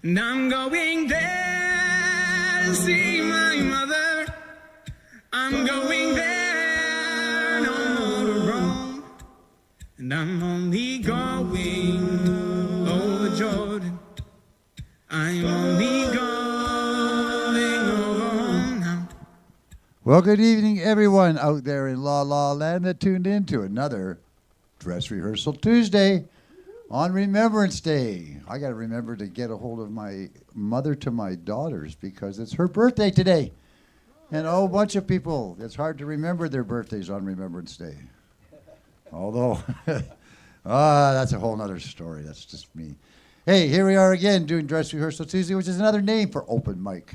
And I'm going there to see my mother. I'm going there no more to roam. And I'm only going over Jordan. I'm only going over home now. Well, good evening, everyone out there in La La Land that tuned in to another Dress Rehearsal Tuesday on Remembrance Day. I got to remember to get a hold of my mother to my daughters because it's her birthday today. And a whole bunch of people, it's hard to remember their birthdays on Remembrance Day. Although, that's a whole other story. That's just me. Hey, here we are again doing Dress Rehearsal Tuesday, which is another name for open mic.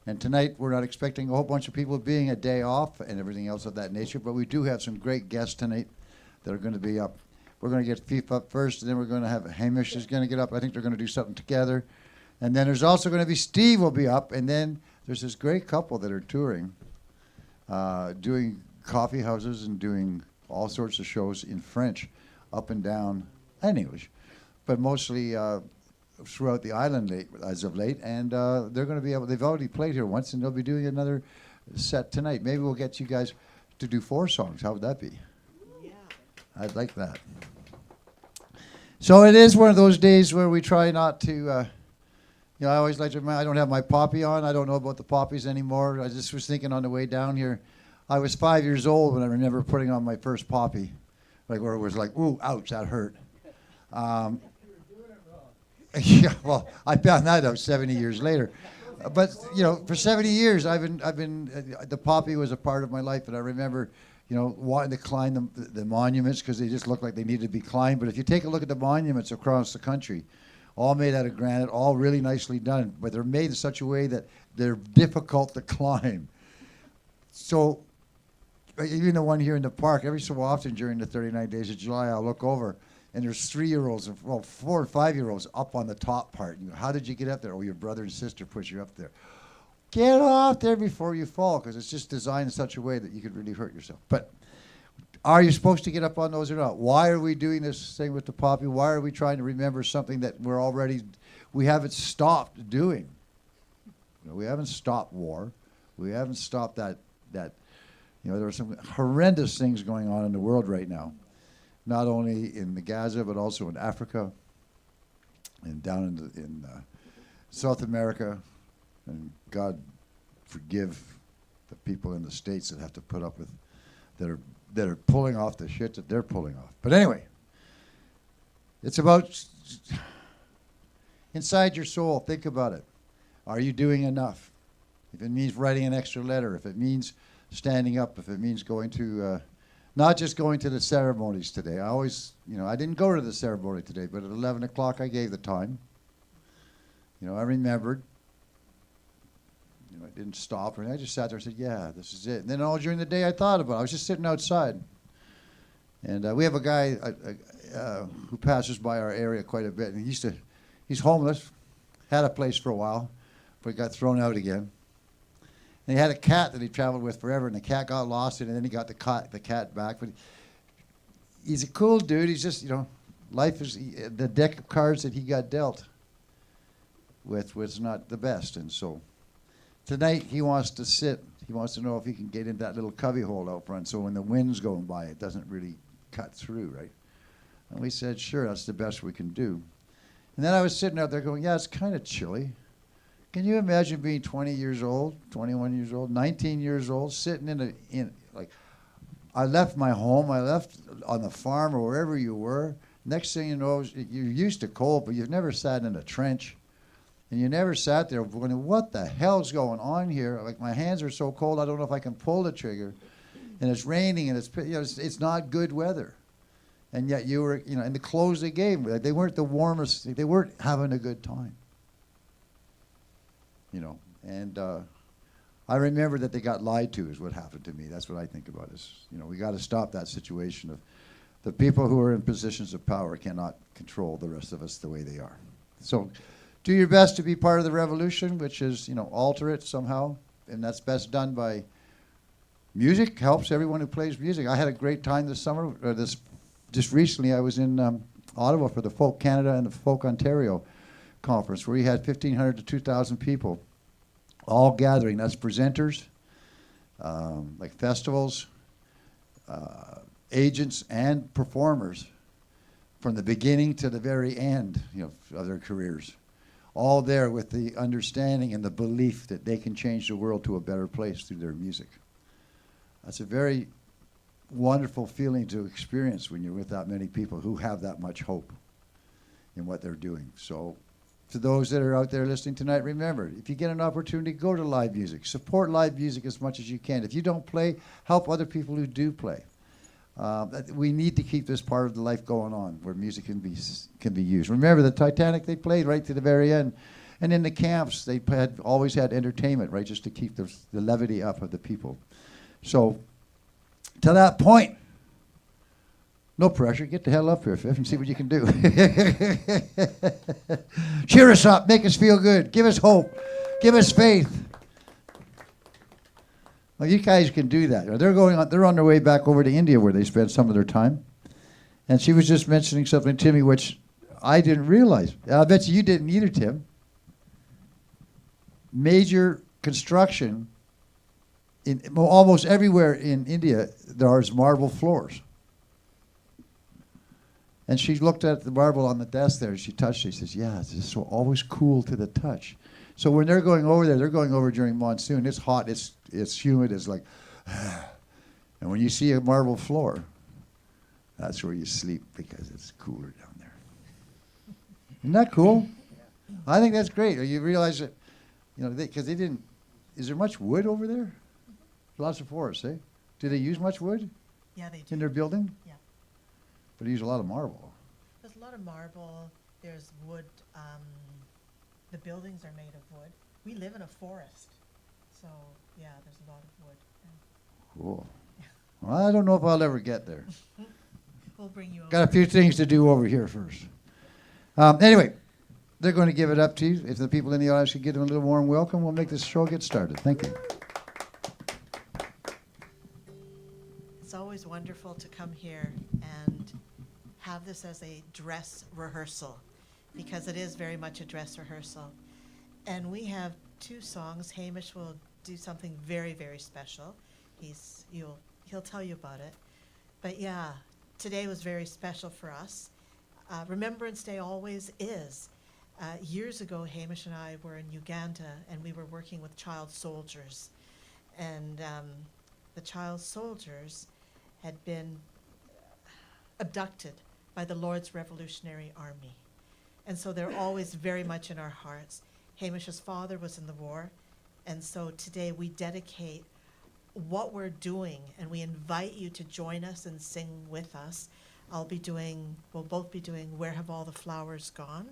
And tonight we're not expecting a whole bunch of people being a day off and everything else of that nature, but we do have some great guests tonight that are going to be up. We're going to get Fief up first, and then we're going to have Hamish is going to get up. I think they're going to do something together. And then there's also going to be Steve will be up, and then there's this great couple that are touring, doing coffee houses and doing all sorts of shows in French, up and down, and English, but mostly throughout the island as of late. And they're going to be able, they've already played here once, and they'll be doing another set tonight. Maybe we'll get you guys to do 4 songs. How would that be? Yeah. I'd like that. So it is one of those days where we try not to, I always like to remind, I don't have my poppy on. I don't know about the poppies anymore. I just was thinking on the way down here, I was 5 years old when I remember putting on my first poppy, like where it was like, ooh, ouch, that hurt. Yeah, well, I found that out 70 years later. But, for 70 years, I've been the poppy was a part of my life, and I remember, wanting to climb the monuments because they just looked like they needed to be climbed. But if you take a look at the monuments across the country, all made out of granite, all really nicely done, but they're made in such a way that they're difficult to climb. So even the one here in the park, every so often during the 39 days of July, I'll look over, and there's 3-year-olds, 4 and 5-year-olds up on the top part. And how did you get up there? Oh, your brother and sister put you up there. Get off there before you fall, because it's just designed in such a way that you could really hurt yourself. But are you supposed to get up on those or not? Why are we doing this thing with the poppy? Why are we trying to remember something that we haven't stopped doing? We haven't stopped war. We haven't stopped that, there are some horrendous things going on in the world right now. Not only in the Gaza, but also in Africa and down in South America. And God forgive the people in the States that have to put up with, that are pulling off the shit that they're pulling off. But anyway, it's about inside your soul. Think about it. Are you doing enough? If it means writing an extra letter, if it means standing up, if it means going to, not just going to the ceremonies today. I always, I didn't go to the ceremony today, but at 11 o'clock I gave the time. I remembered. I didn't stop or anything. I just sat there and said, yeah, this is it. And then all during the day I thought about it. I was just sitting outside. And we have a guy who passes by our area quite a bit. And he's homeless, had a place for a while, but he got thrown out again. And he had a cat that he traveled with forever, and the cat got lost, and then he got the cat back. But he's a cool dude. He's just, life is, the deck of cards that he got dealt with was not the best. And so tonight he wants to sit. He wants to know if he can get in that little cubby hole out front, so when the wind's going by, it doesn't really cut through, right? And we said, sure, that's the best we can do. And then I was sitting out there going, yeah, it's kind of chilly. Can you imagine being 20 years old, 21 years old, 19 years old, sitting I left my home, I left on the farm or wherever you were. Next thing you know, you're used to cold, but you've never sat in a trench. And you never sat there wondering, what the hell's going on here? Like, my hands are so cold, I don't know if I can pull the trigger. And it's raining, and it's not good weather. And yet you were, and the clothes they gave, they weren't the warmest, they weren't having a good time. And I remember that they got lied to is what happened to me. That's what I think about is, we got to stop that situation of the people who are in positions of power cannot control the rest of us the way they are. So do your best to be part of the revolution, which is, alter it somehow. And that's best done by music. Helps everyone who plays music. I had a great time this summer. Just recently I was in Ottawa for the Folk Canada and the Folk Ontario conference where we had 1,500 to 2,000 people all gathering. That's presenters, like festivals, agents, and performers from the beginning to the very end, of their careers. All there with the understanding and the belief that they can change the world to a better place through their music. That's a very wonderful feeling to experience when you're with that many people who have that much hope in what they're doing. So to those that are out there listening tonight, remember, if you get an opportunity, go to live music. Support live music as much as you can. If you don't play, help other people who do play. We need to keep this part of the life going on where music can be used. Remember the Titanic, they played right to the very end. And in the camps, they always had entertainment, right, just to keep the levity up of the people. So to that point, no pressure. Get the hell up here, Fifth, and see what you can do. Cheer us up. Make us feel good. Give us hope. Give us faith. Well, you guys can do that. They're on their way back over to India where they spent some of their time. And she was just mentioning something to me which I didn't realize. I bet you didn't either, Tim. Major construction almost everywhere in India, there's marble floors. And she looked at the marble on the desk there, and she touched it. She says, yeah, it's just so always cool to the touch. So when they're going over there, they're going over during monsoon. It's hot, it's humid, it's like, and when you see a marble floor, that's where you sleep because it's cooler down there. Isn't that cool? I think that's great. You realize that, because they didn't, is there much wood over there? Lots of forests, eh? Do they use much wood? Yeah, they do. In their building? Yeah. But they use a lot of marble. There's a lot of marble. There's wood. The buildings are made of wood. We live in a forest. So, yeah, there's a lot of wood. Yeah. Cool. Well, I don't know if I'll ever get there. We'll bring you over. Got a few things to do over here first. Anyway, they're going to give it up to you. If the people in the audience could give them a little warm welcome, we'll make this show get started. Thank you. It's always wonderful to come here and have this as a dress rehearsal, because it is very much a dress rehearsal. And we have 2 songs. Hamish will do something very, very special. He'll tell you about it. But yeah, today was very special for us. Remembrance Day always is. Years ago, Hamish and I were in Uganda, and we were working with child soldiers. And the child soldiers had been abducted by the Lord's Revolutionary Army. And so they're always very much in our hearts. Hamish's father was in the war, and so today we dedicate what we're doing, and we invite you to join us and sing with us. We'll both be doing Where Have All the Flowers Gone?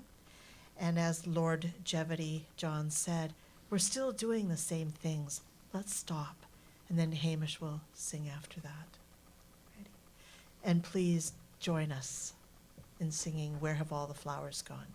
And as Lord Jevity John said, we're still doing the same things. Let's stop. And then Hamish will sing after that. Ready? And please join us in singing Where Have All the Flowers Gone?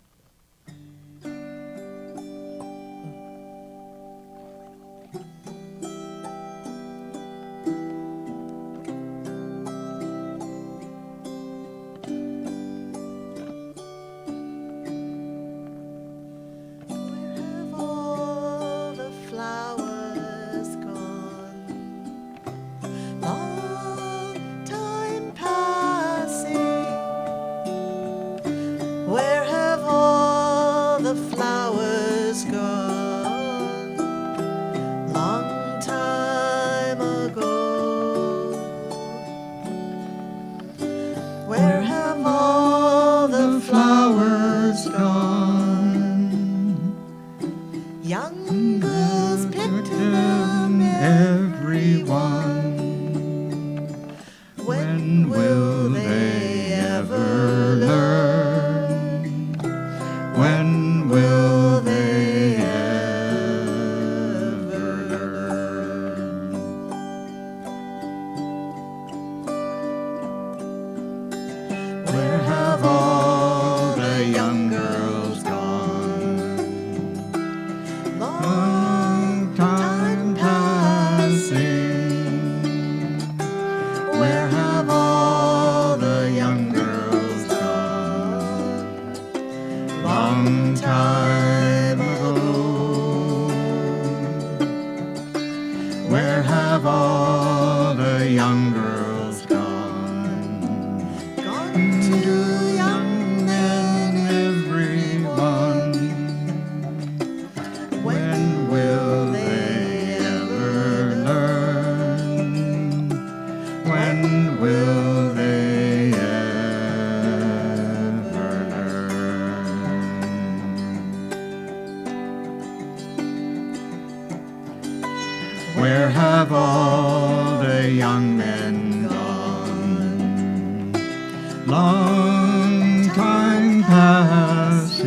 Where have all the young men gone? Long time passing.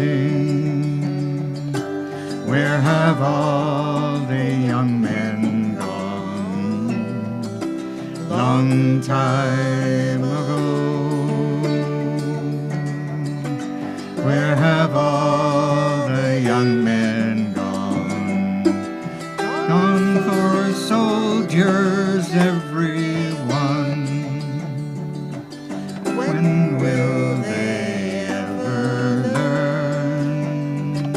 Where have all the young men gone? Long time ago. Where have all the young men gone? Gone for soldiers, everyone. When will they ever learn?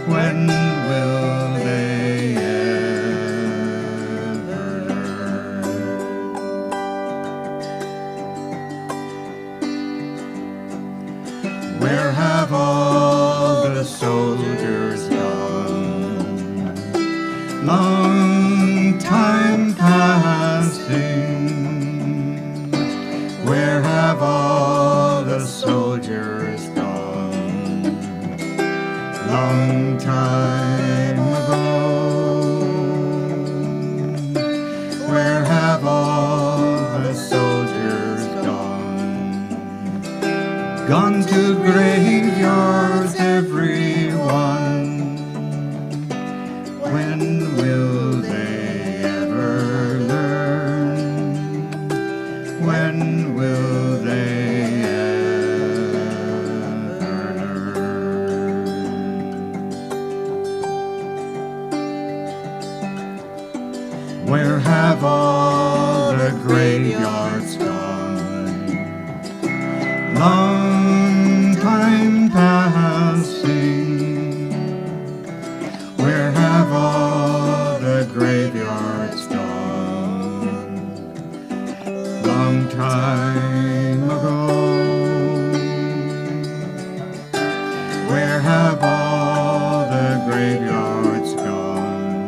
When will they ever learn? Where have all the soldiers gone? Long time passing. Where have all the soldiers gone? Long time ago. Where have all the soldiers gone? Gone to graveyards, everyone. When will they ever learn? When will they ever learn? Where have all the graveyards gone? Long time passing. Where have all the graveyards gone? Long time ago. Where have all the graveyards gone?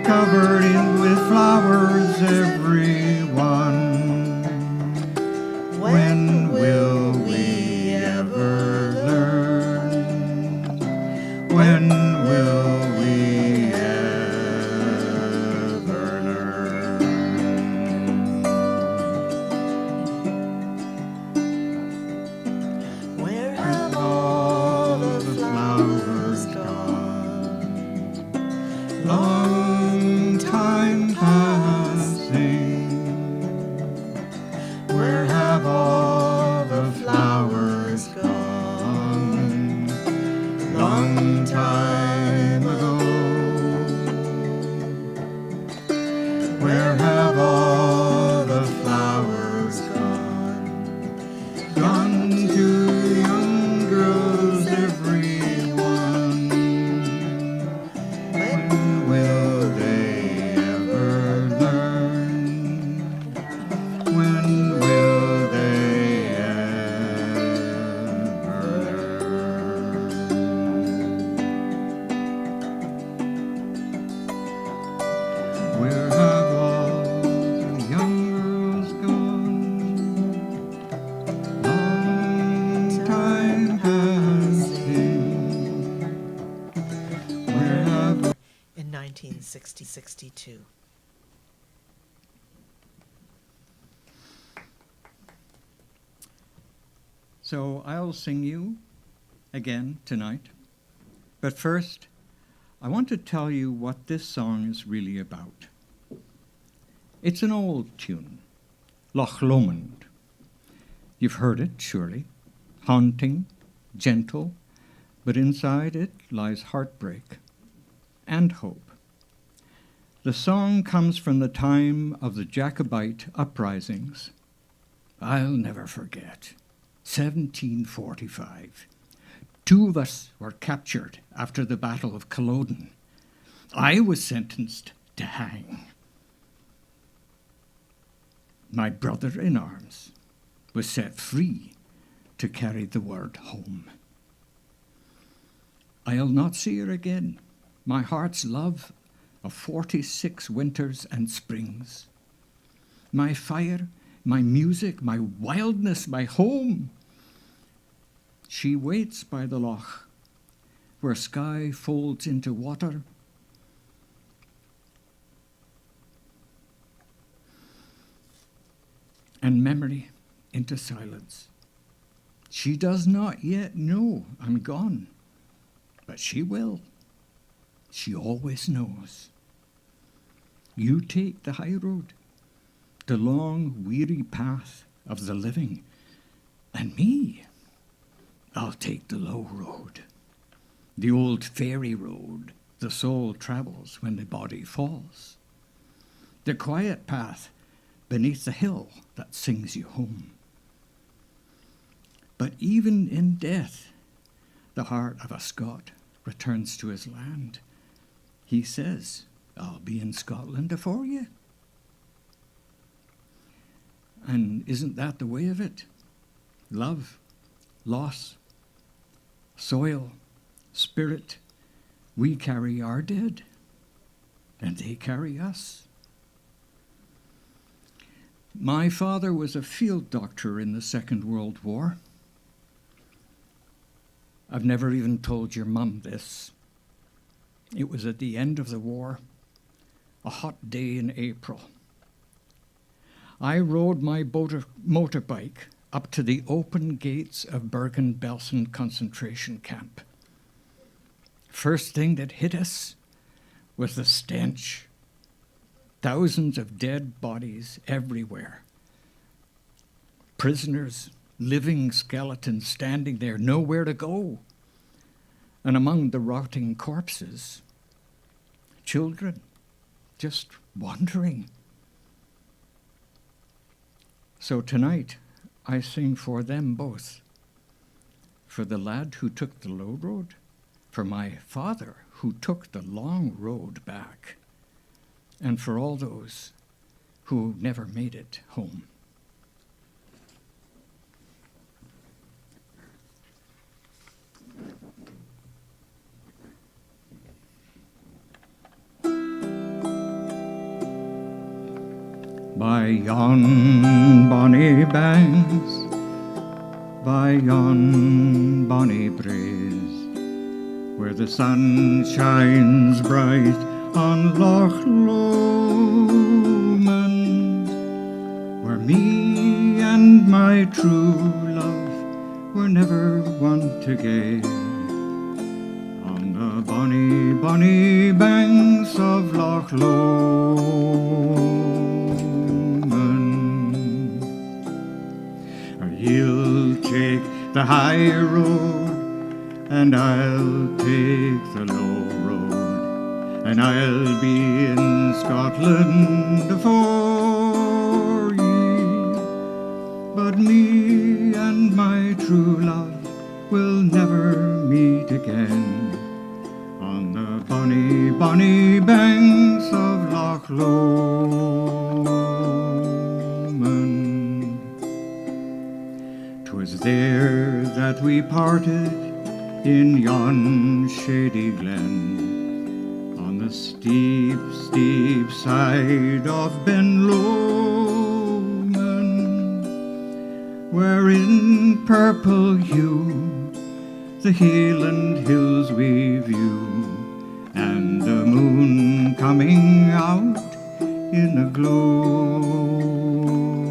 Covered in with flowers, everyone. When will we ever learn? When will we ever learn? Where have all the flowers gone? Long time passing. Where have all the flowers gone? Long time ago. Where have all the flowers gone? Gone to young girls, everyone. When will they ever learn? When will they ever learn? Where have all the young girls gone? Long time passing. Where have In 1962. So I'll sing you again tonight. But first, I want to tell you what this song is really about. It's an old tune, Loch Lomond. You've heard it, surely. Haunting, gentle, but inside it lies heartbreak and hope. The song comes from the time of the Jacobite uprisings. I'll never forget. 1745. 2 of us were captured after the Battle of Culloden. I was sentenced to hang. My brother in arms was set free to carry the word home. I'll not see her again, my heart's love of 46 winters and springs. My fire, my music, my wildness, my home. She waits by the loch, where sky folds into water, and memory into silence. She does not yet know I'm gone, but she will. She always knows. You take the high road, the long, weary path of the living, and me, I'll take the low road, the old fairy road the soul travels when the body falls, the quiet path beneath the hill that sings you home. But even in death, the heart of a Scot returns to his land. He says, I'll be in Scotland afore you. And isn't that the way of it? Love, loss, soil, spirit, we carry our dead, and they carry us. My father was a field doctor in the Second World War. I've never even told your mum this. It was at the end of the war, a hot day in April. I rode my motorbike up to the open gates of Bergen-Belsen concentration camp. First thing that hit us was the stench. Thousands of dead bodies everywhere. Prisoners, living skeletons standing there, nowhere to go. And among the rotting corpses, children just wandering. So tonight, I sing for them both. For the lad who took the low road, for my father who took the long road back, and for all those who never made it home. By yon bonny banks, by yon bonny braes, where the sun shines bright on Loch Lomond, where me and my true love were never one to gae, on the bonny, bonny banks of Loch Lomond. You'll take the high road, and I'll take the low road, and I'll be in Scotland afore ye. But me and my true love will never meet again on the bonny, bonny banks of Loch Lomond. 'Twas there that we parted in yon shady glen, on the steep, steep side of Ben Lomond, where in purple hue the Highland hills we view, and the moon coming out in a gloaming.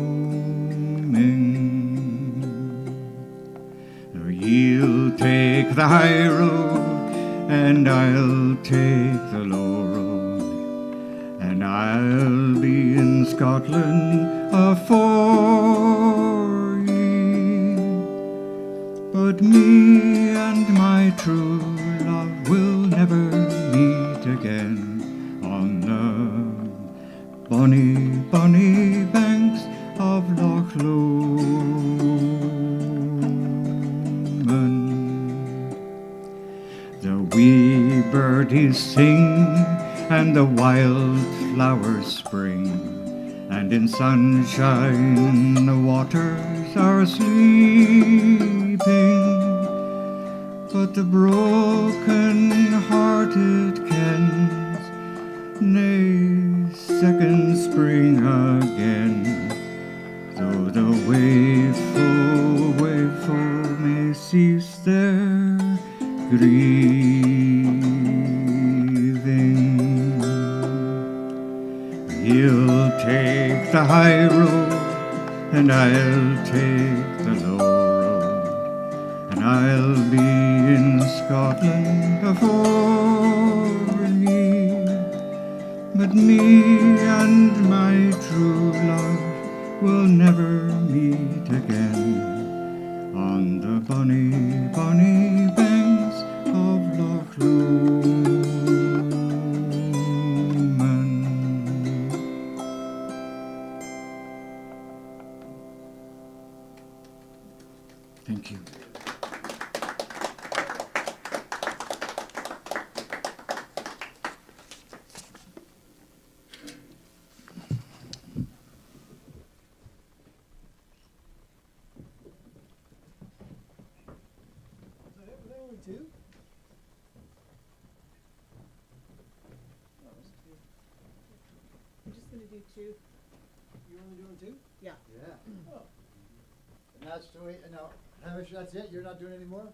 You'll take the high road, and I'll take the low road, and I'll be in Scotland afore ye. But me and my true love will never meet again on the bonny, bonny banks of Loch Lomond. The wee birdies sing, and the wild flowers spring, and in sunshine the waters are sleeping. But the broken-hearted kens nae second spring again, though the waeful may cease their grieving. You'll take the high road, and I'll take the low road, and I'll be in Scotland afore me. But me and my true love will never meet again on the bonny, bonny banks of Loch Lomond. Thank you. I'm just gonna do two. You only doing two? Yeah. Yeah. Oh. And that's the way, now, Hamish, that's it? You're not doing any more?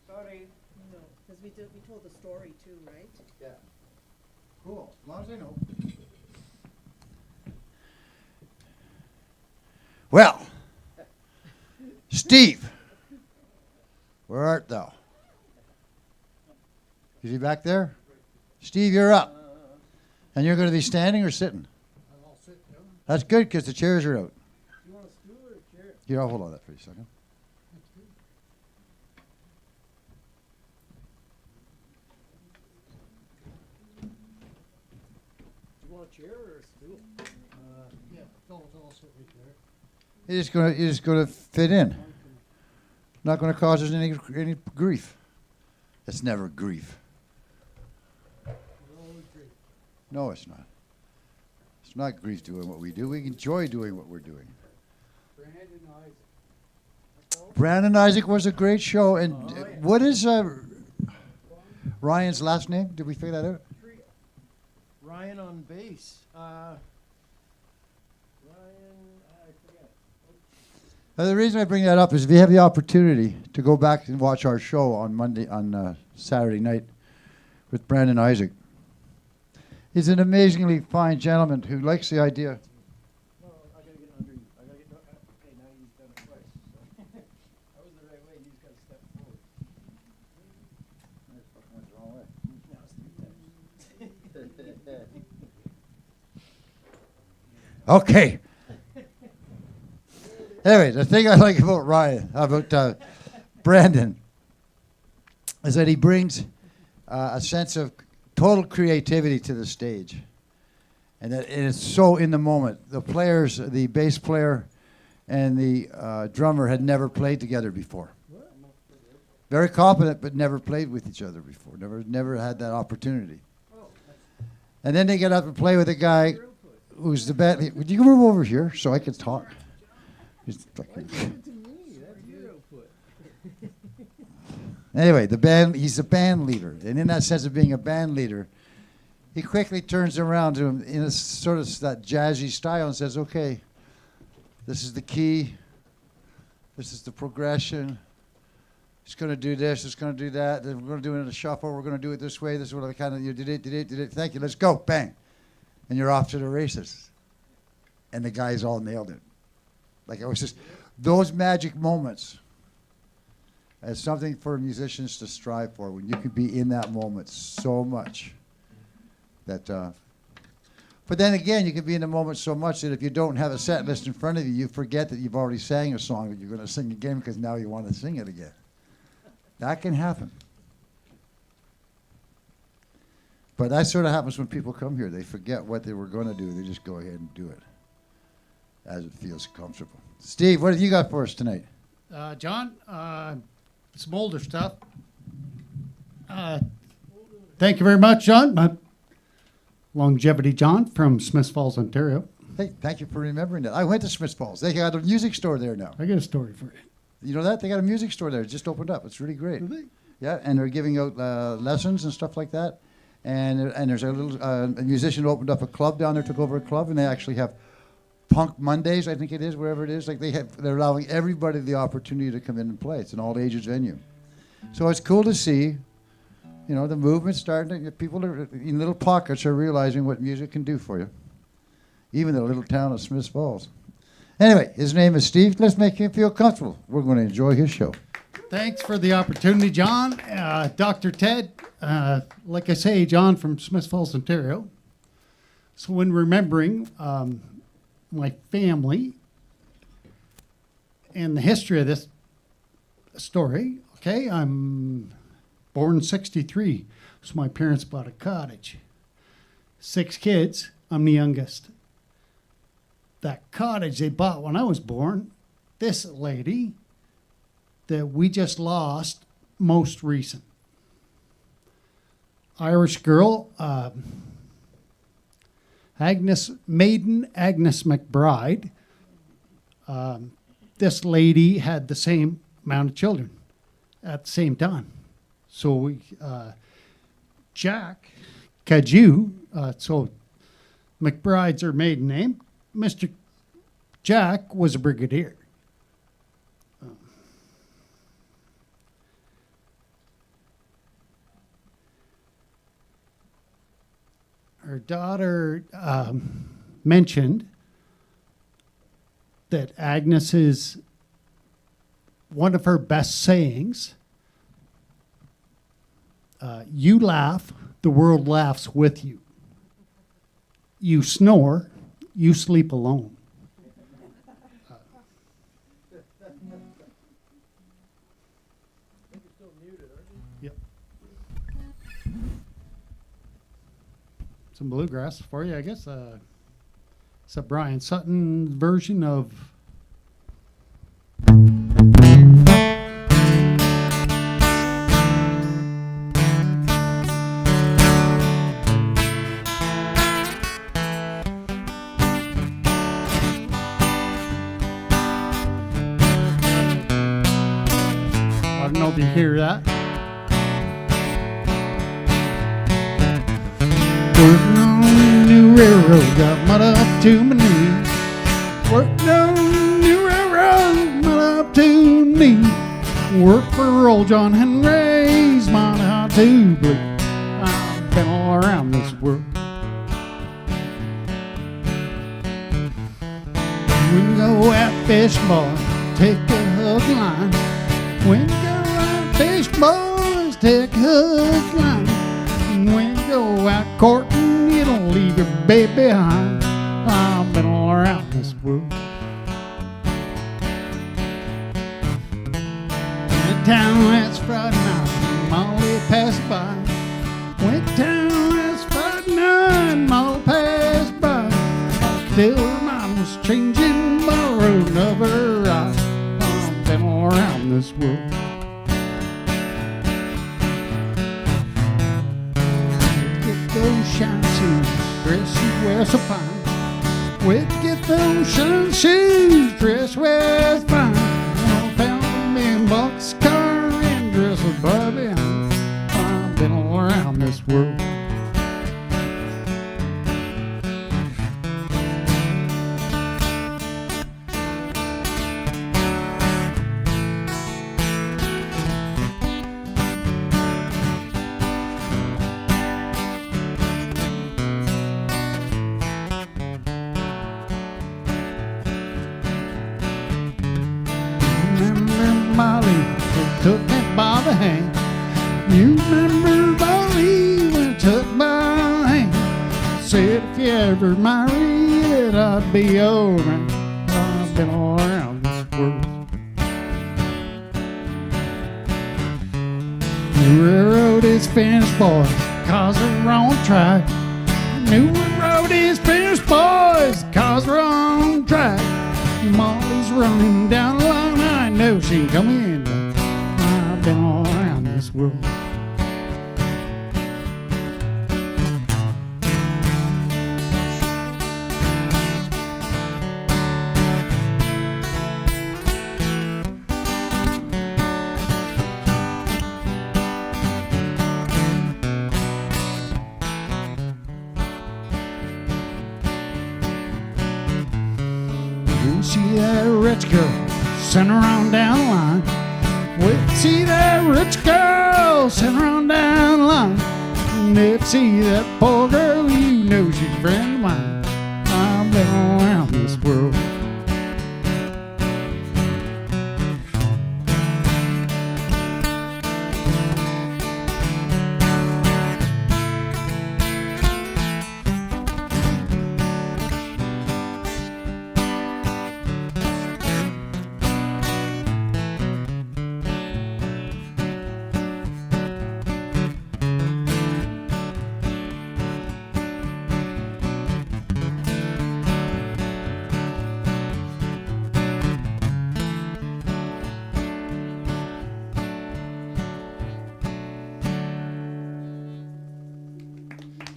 Sorry. No, because we told the story too, right? Yeah. Cool, as long as I know. Well, Steve, where art thou? Is he back there? Steve, you're up. And you're going to be standing or sitting? I'll sit down. That's good because the chairs are out. You want a stool or a chair? Here, I'll hold on that for a second. That's good. Do you want a chair or a stool? Yeah, I'll sit right there. You're just going to fit in. Not going to cause us any grief. It's never grief. We're always great. No, it's not. It's not grief doing what we do. We enjoy doing what we're doing. Brandon Isaac. That's all? Brandon Isaac was a great show. And Oh, yeah. what is Ryan's last name? Did we figure that out? Ryan on bass. Ryan, I forget. The reason I bring that up is if you have the opportunity to go back and watch our show on Saturday night with Brandon Isaac. He's an amazingly fine gentleman who likes the idea. No, I gotta get under you. I gotta get. Okay, now you've done it twice. So. That was the right way. You just gotta step forward. Now it's 3 times. Okay. Anyway, the thing I like about Brandon, is that he brings a sense of total creativity to the stage. And that it is so in the moment. The players, the bass player and the drummer had never played together before. Very competent, but never played with each other before. Never had that opportunity. And then they get up and play with a guy who's the band. Would you move over here so I can talk? Anyway, he's a band leader. And in that sense of being a band leader, he quickly turns around to him in a sort of that jazzy style and says, okay, this is the key. This is the progression. It's going to do this. It's going to do that. Then we're going to do it in a shuffle. We're going to do it this way. This is what I kind of, you did it. Thank you. Let's go. Bang. And you're off to the races. And the guys all nailed it. Like it was just those magic moments as something for musicians to strive for when you can be in that moment so much that but then again you can be in the moment so much that if you don't have a set list in front of you, you forget that you've already sang a song that you're going to sing again because now you want to sing it again. That can happen. But that sort of happens when people come here. They forget what they were going to do. They just go ahead and do it as it feels comfortable. Steve, what have you got for us tonight? John, some older stuff. Thank you very much, John. Longevity John from Smiths Falls, Ontario. Hey, thank you for remembering that. I went to Smiths Falls. They got a music store there now. I got a story for you. You know that? They got a music store there. It just opened up. It's really great. Do they? Yeah, and they're giving out lessons and stuff like that. And there's a little a musician who opened up a club down there, took over a club, and they actually have Punk Mondays, I think it is, wherever it is. Like they're allowing everybody the opportunity to come in and play. It's an all ages venue. So it's cool to see, you know, the movement starting. People are, in little pockets are realizing what music can do for you, even in the little town of Smiths Falls. Anyway, his name is Steve. Let's make him feel comfortable. We're going to enjoy his show. Thanks for the opportunity, John. Dr. Ted, like I say, John from Smith Falls, Ontario. So when remembering my family and the history of this story, okay, I'm born in 63, so my parents bought a cottage. 6 kids, I'm the youngest. That cottage they bought when I was born, this lady that we just lost most recent. Irish girl, Agnes McBride. This lady had the same amount of children at the same time. So we, Jack Caju, so McBride's her maiden name. Mr. Jack was a brigadier. Her daughter mentioned that Agnes is one of her best sayings. You laugh, the world laughs with you. You snore, you sleep alone. Yep. Some bluegrass for you, I guess. It's a Brian Sutton version of I don't know if you hear that. Working on a new railroad, got mud up to my knees. Working on a new railroad, mud up to me. Work for old John Henry's mine out to blue. I've been all around this world. When you go out fishing, boy, take a hook line. When you go out fishing, boys, take a hook line. When you go out courting, you don't leave your baby behind. I've been all around this world. Went down last Friday night, Molly passed by. Went down last Friday night, Molly passed by. Till her mind was changing by the road of her eye. I've been all around this world. Those shiny shoes, dress you wear so fine. Where'd you get those shiny shoes, dress wear so fine? I found a $1,000,000 car and dress with Barbie on. I've been all around this world. Molly, who took me by the hand. You remember Molly when it took my hand. Said if you ever marry it, I'd be over. I've been all around this world. New railroad is finished, boys, cause we're on track. New road is finished, boys, cause we're on track. Molly's running down the line, I know she can come in. I've been all around this world. You see that rich girl sitting around down the line. We see that rich girl sitting around down the line. And if you see that poor girl, you know she's a friend of mine. I've been all around this world.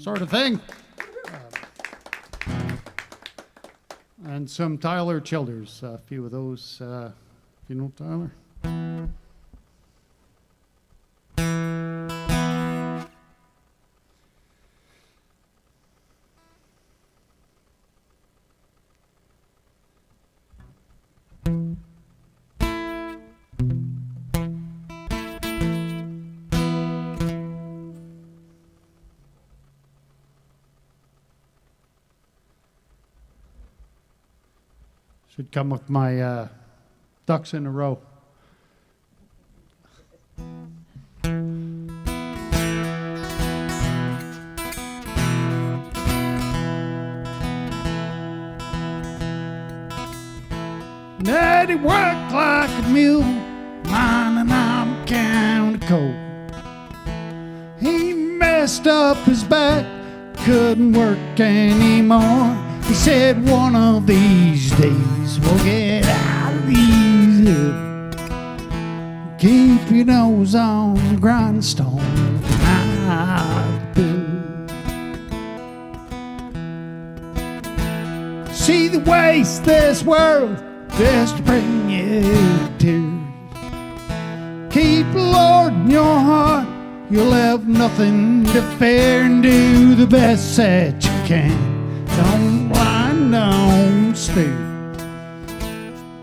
sort of thing. And some Tyler Childers, a few of those, you know Tyler? Should come with my ducks in a row. Daddy worked like a mule, mining out county coal. He messed up his back, couldn't work anymore. He said one of these days we'll get out of these hills. Keep your nose on the grindstone. See the waste this world just to bring you tears. Keep the Lord in your heart, you'll have nothing to fear, and do the best that you can. Don't blind, don't stare.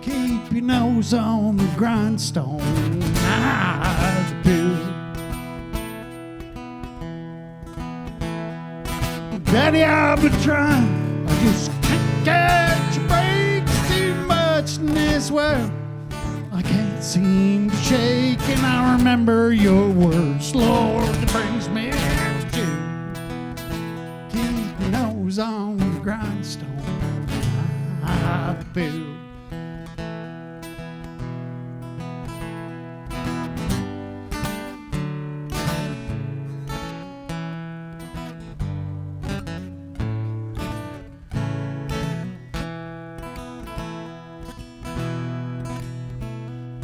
Keep your nose on the grindstone. I do. Daddy, I've been trying, I just can't catch a break. Too much in this world I can't seem to shake, and I remember your words, Lord, that brings me to keep your nose on the grindstone. I feel.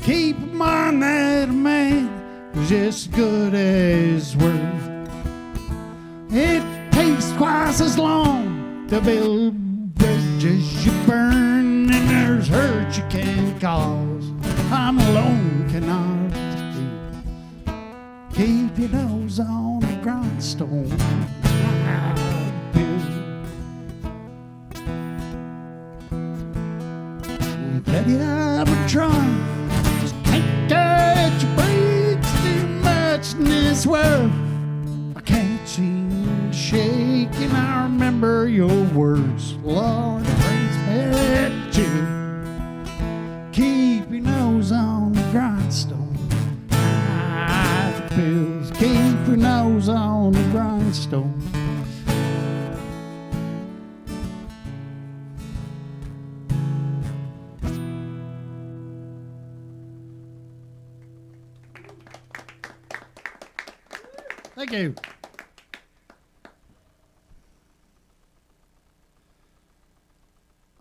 Keep in mind that a man is just as good as his word. It takes twice as long to build bridges you burn, and there's hurt you can't cause. I'm alone cannot be. Keep your nose on the grindstone. Daddy, I've been trying. Catch your breaks, too much in this world I can't seem to shake, and I remember your words, Lord, it brings me to keep your nose on the grindstone. I pills, keep your nose on the grindstone. Thank you.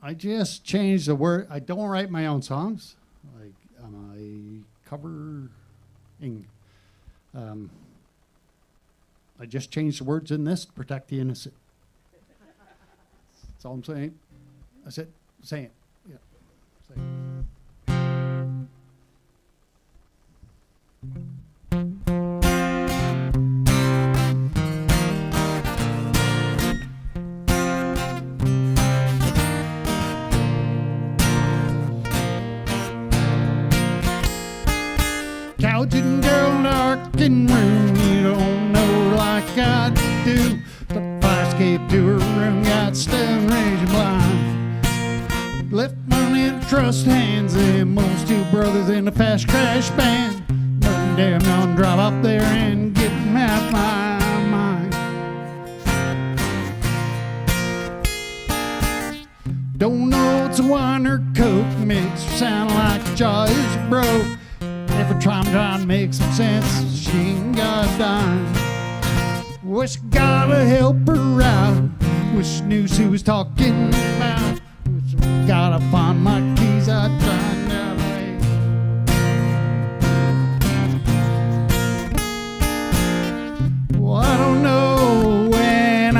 I just changed the word. I don't write my own songs. I covering. I just changed the words in this to protect the innocent. That's all I'm saying. I said, say it. Yeah. Say it. Couch and girl, dark and room, you don't know like I do. The fire escape to her room, got stone razor blind. Left money in trust hands, them most two brothers in a fast crash band. Nothing damn on drive up there and get half my mind. Don't know it's a wine or coke mix, sound like a jaw is broke. Every time I'm trying to make some sense, she ain't got a dime. Wish I gotta help her out. Wish she knew she was talking about. Wish I gotta find my keys, I tried that way. Well, I don't know when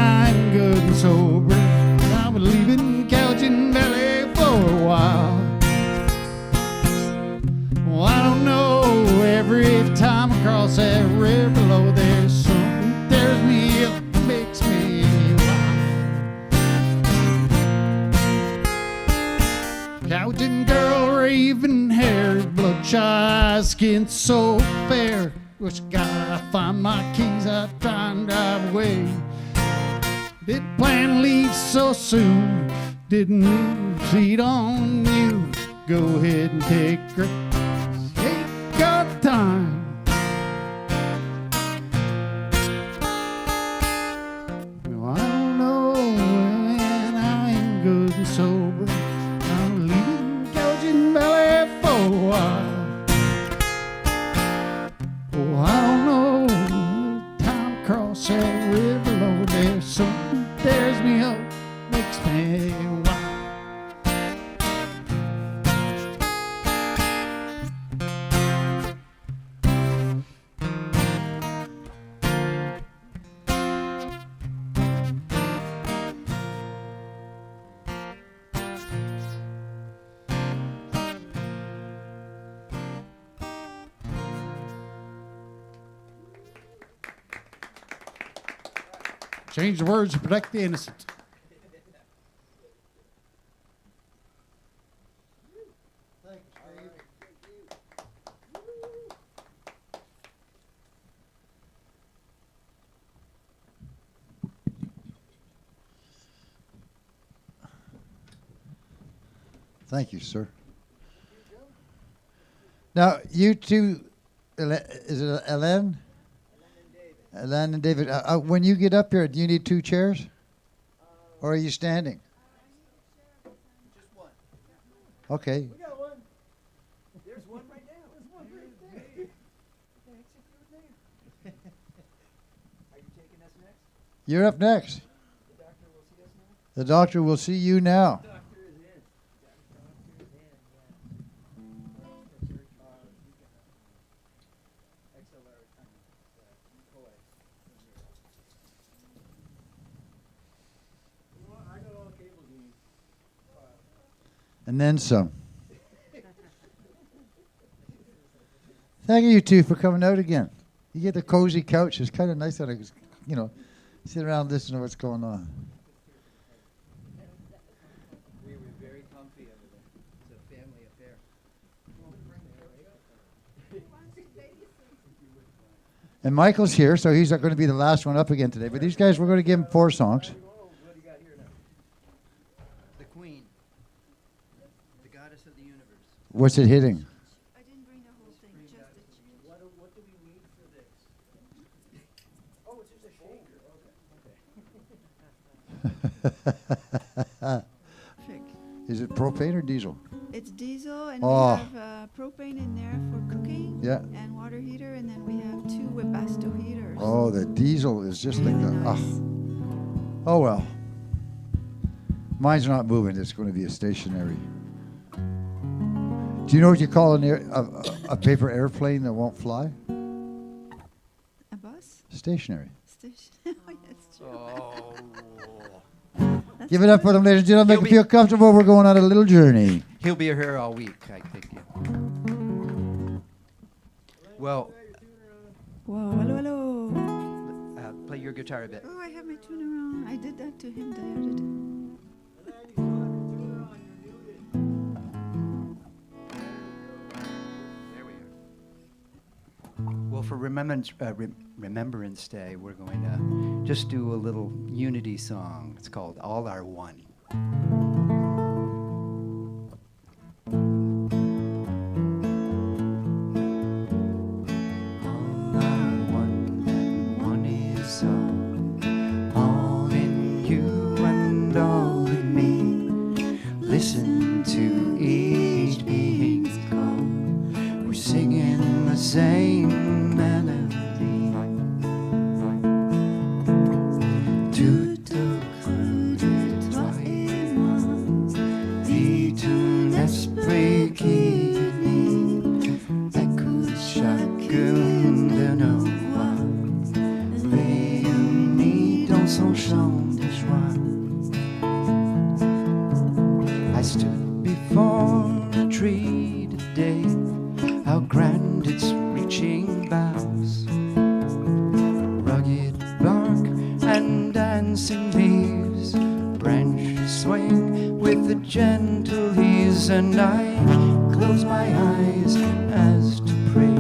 skin so fair. Just gotta find my keys, I try and drive away. Didn't plan to leave so soon, didn't move seat on you. Go ahead and take her, take your time. No, I don't know when I am good and sober. I'm leaving Belgian Valley for a while. Oh, I don't know time across that river, Lord. There's something tears me up, makes me wild. Change the words to protect the innocent. Thank you, sir. Now, you two, is it Ellen? Ellen and David, when you get up here, do you need 2 chairs? Or are you standing? Just one. Okay. We got one. There's one right now. There's one right there. Thanks if you were there. Are you taking us next? You're up next. The doctor will see us now? The doctor will see you now. Doctor is in. Doctor is in, yeah. XLR coax. I got all the cables you need. And then some. Thank you two for coming out again. You get the cozy couch. It's kind of nice that I, sit around and listen to what's going on. We were very comfy over there. It's a family affair. And Michael's here, so he's not going to be the last one up again today. But these guys, we're going to give him 4 songs. What do you got here now? The Queen. The goddess of the universe. What's it hitting? I didn't bring the whole thing, just the change. What do we need for this? Oh, it's just a shaker. Okay. Is it propane or diesel? It's diesel, and Oh. we have propane in there for cooking. Yeah. And water heater, and then we have 2 Webasto heaters. Oh, the diesel is just like Really that. nice. Oh, well. Mine's not moving. It's going to be a stationary. Do you know what you call a paper airplane that won't fly? A bus? Stationary. Station. Oh, that's true. That's Give it up for them, ladies and gentlemen. Make them feel comfortable. We're going on a little journey. He'll be here all week, I think. Well, Whoa, hello, hello. play your guitar a bit. Oh, I have my tuner on. I did that to him the other day. There we are. Well, for Remembrance Day, we're going to just do a little unity song. It's called All Are One. All are one, and one is all in you and all in me. Listen to each being's call. We're singing the same melody. Tout au creux de toi et moi, dit un esprit qui unit. Écoute chacune de nos voix, réunis dans son chant de joie. I stood before a tree today. How grand its reaching boughs, rugged bark and dancing leaves, branches swing with a gentle ease, and I close my eyes as to pray.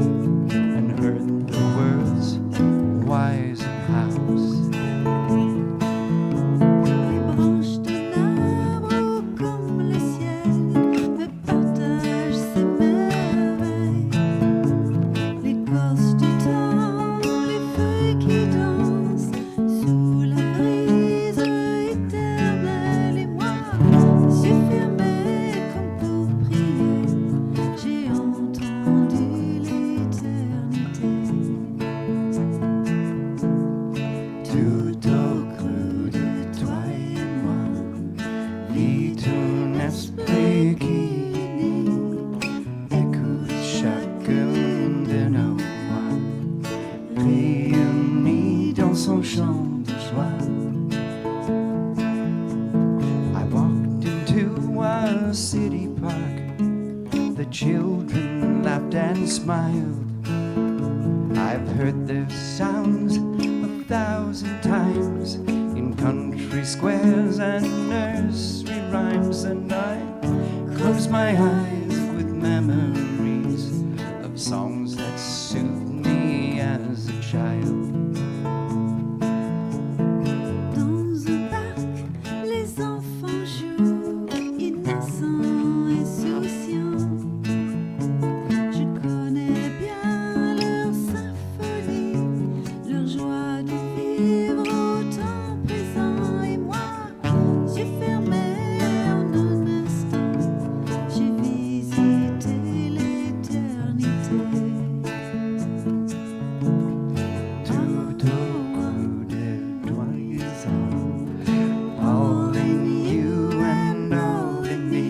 son chant de joie. I walked into a city park. The children laughed and smiled. I've heard their sounds 1,000 times in country squares and nursery rhymes, and I close my eyes with memories of songs that soothed me as a child. Dans un parc, les enfants jouent, innocents, insouciants. Je connais bien leur symphonie, leur joie de vivre au temps présent. Et moi, j'ai fermé en un instant, j'ai visité l'éternité. Tout au creux des doigts, all in you and all in me.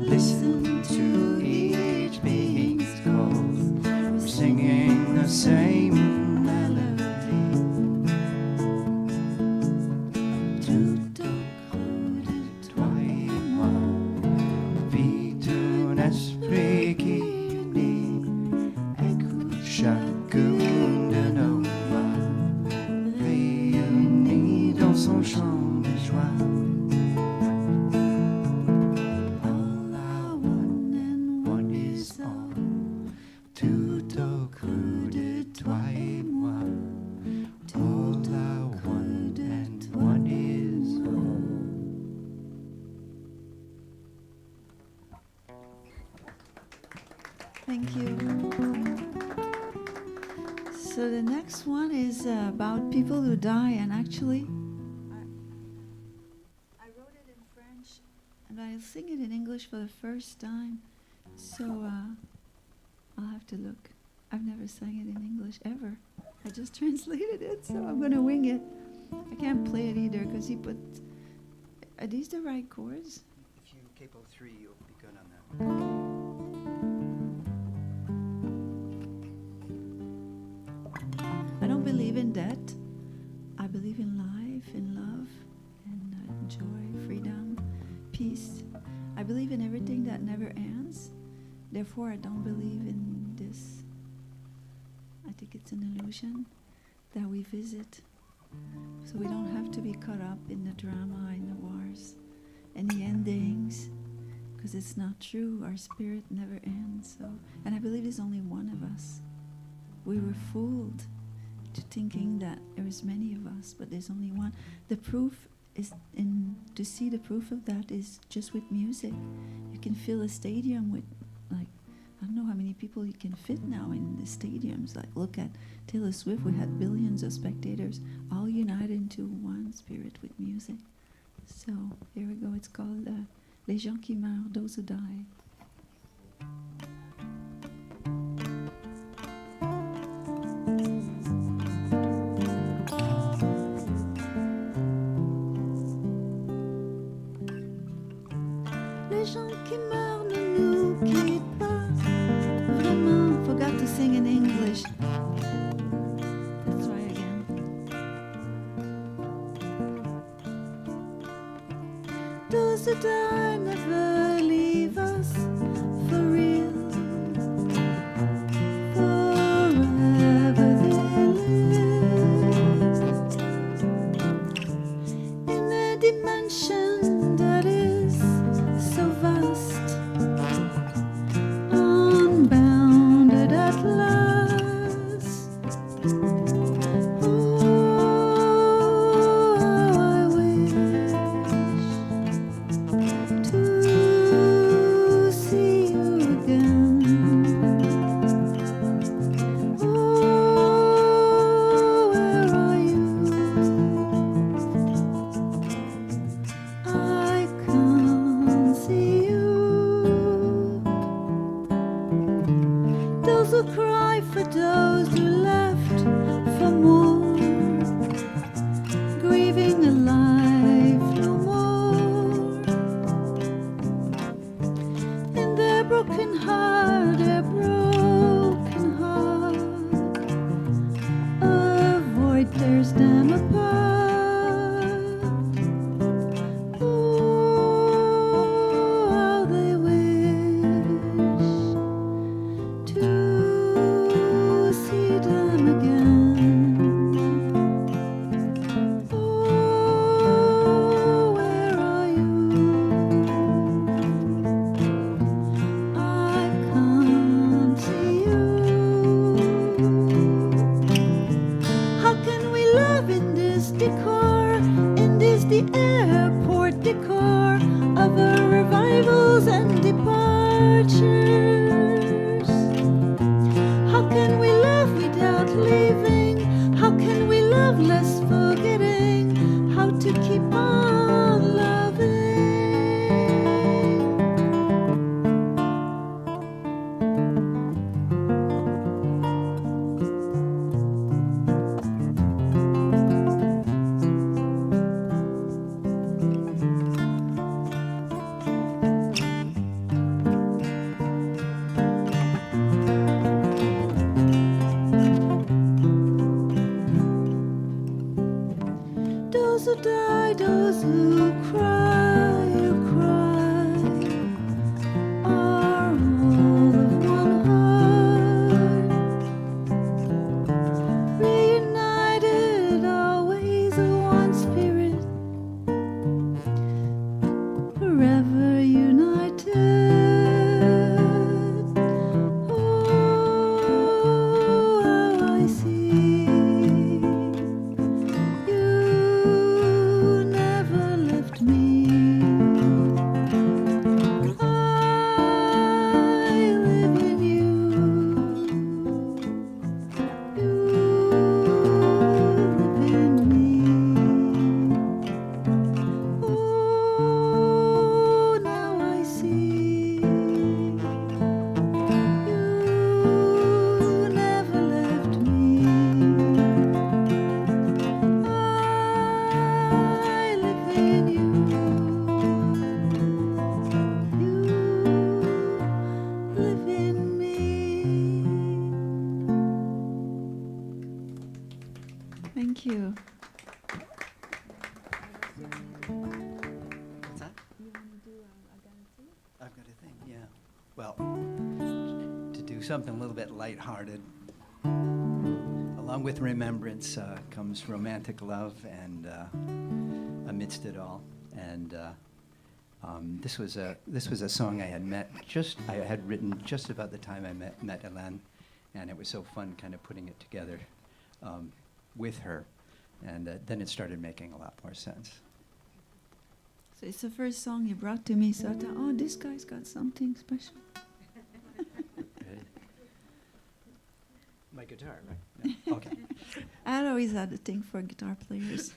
Listen to each being's call, singing the same melody. Tout au creux de toi et moi, vit un esprit qui unit. Écoute chacune de nos voix, réunis dans son chant de joie. All I want and one is all, tout au creux de toi et moi. All I want and one is all. Thank you. So the next one is about people who die, and actually, I wrote it in French, and I'll sing it in English for the first time. So I'll have to look. I've never sang it in English ever. I just translated it, so I'm going to wing it. I can't play it either because he put. Are these the right chords? If you capo 3, you'll be good on that. I don't believe in death. I believe in life, in love, and joy, freedom, peace. I believe in everything that never ends. Therefore, I don't believe in this. I think it's an illusion that we visit. So we don't have to be caught up in the drama, in the wars, and the endings, because it's not true. Our spirit never ends. So, and I believe there's only one of us. We were fooled to thinking that there is many of us, but there's only one. The proof is to see the proof of that is just with music. You can fill a stadium with, like, I don't know how many people you can fit now in the stadiums. Like, look at Taylor Swift. We had billions of spectators, all united into one spirit with music. So here we go. It's called Les gens qui meurent, those who die. Les gens qui meurent ne nous quittent pas. Vraiment, forgot to sing in English. Let's try again. Those who die never leave us for real. Forever they live in a dimension that is so vast, unbounded at last. Oh, how I wish to in this decor, in this the airport decor of our revivals and departures. How can we love without leaving? How can we love less forgetting? How to keep on loving? Those who die, those who cry, are all of one heart, reunited, always one spirit, forever united. Oh, how I see you never left me. I live in you. You live in me. Oh, now I see you never left me. I live in you. You live in me. Thank you. What's that? I've got a thing, yeah. Well, to do something a little bit lighthearted, along with remembrance comes romantic love and amidst it all. And this was a song I had written just about the time I met Hélène, and it was so fun kind of putting it together with her, and then it started making a lot more sense. So it's the first song you brought to me, so I thought, oh, this guy's got something special. My guitar, right? No. Okay. I always had a thing for guitar players.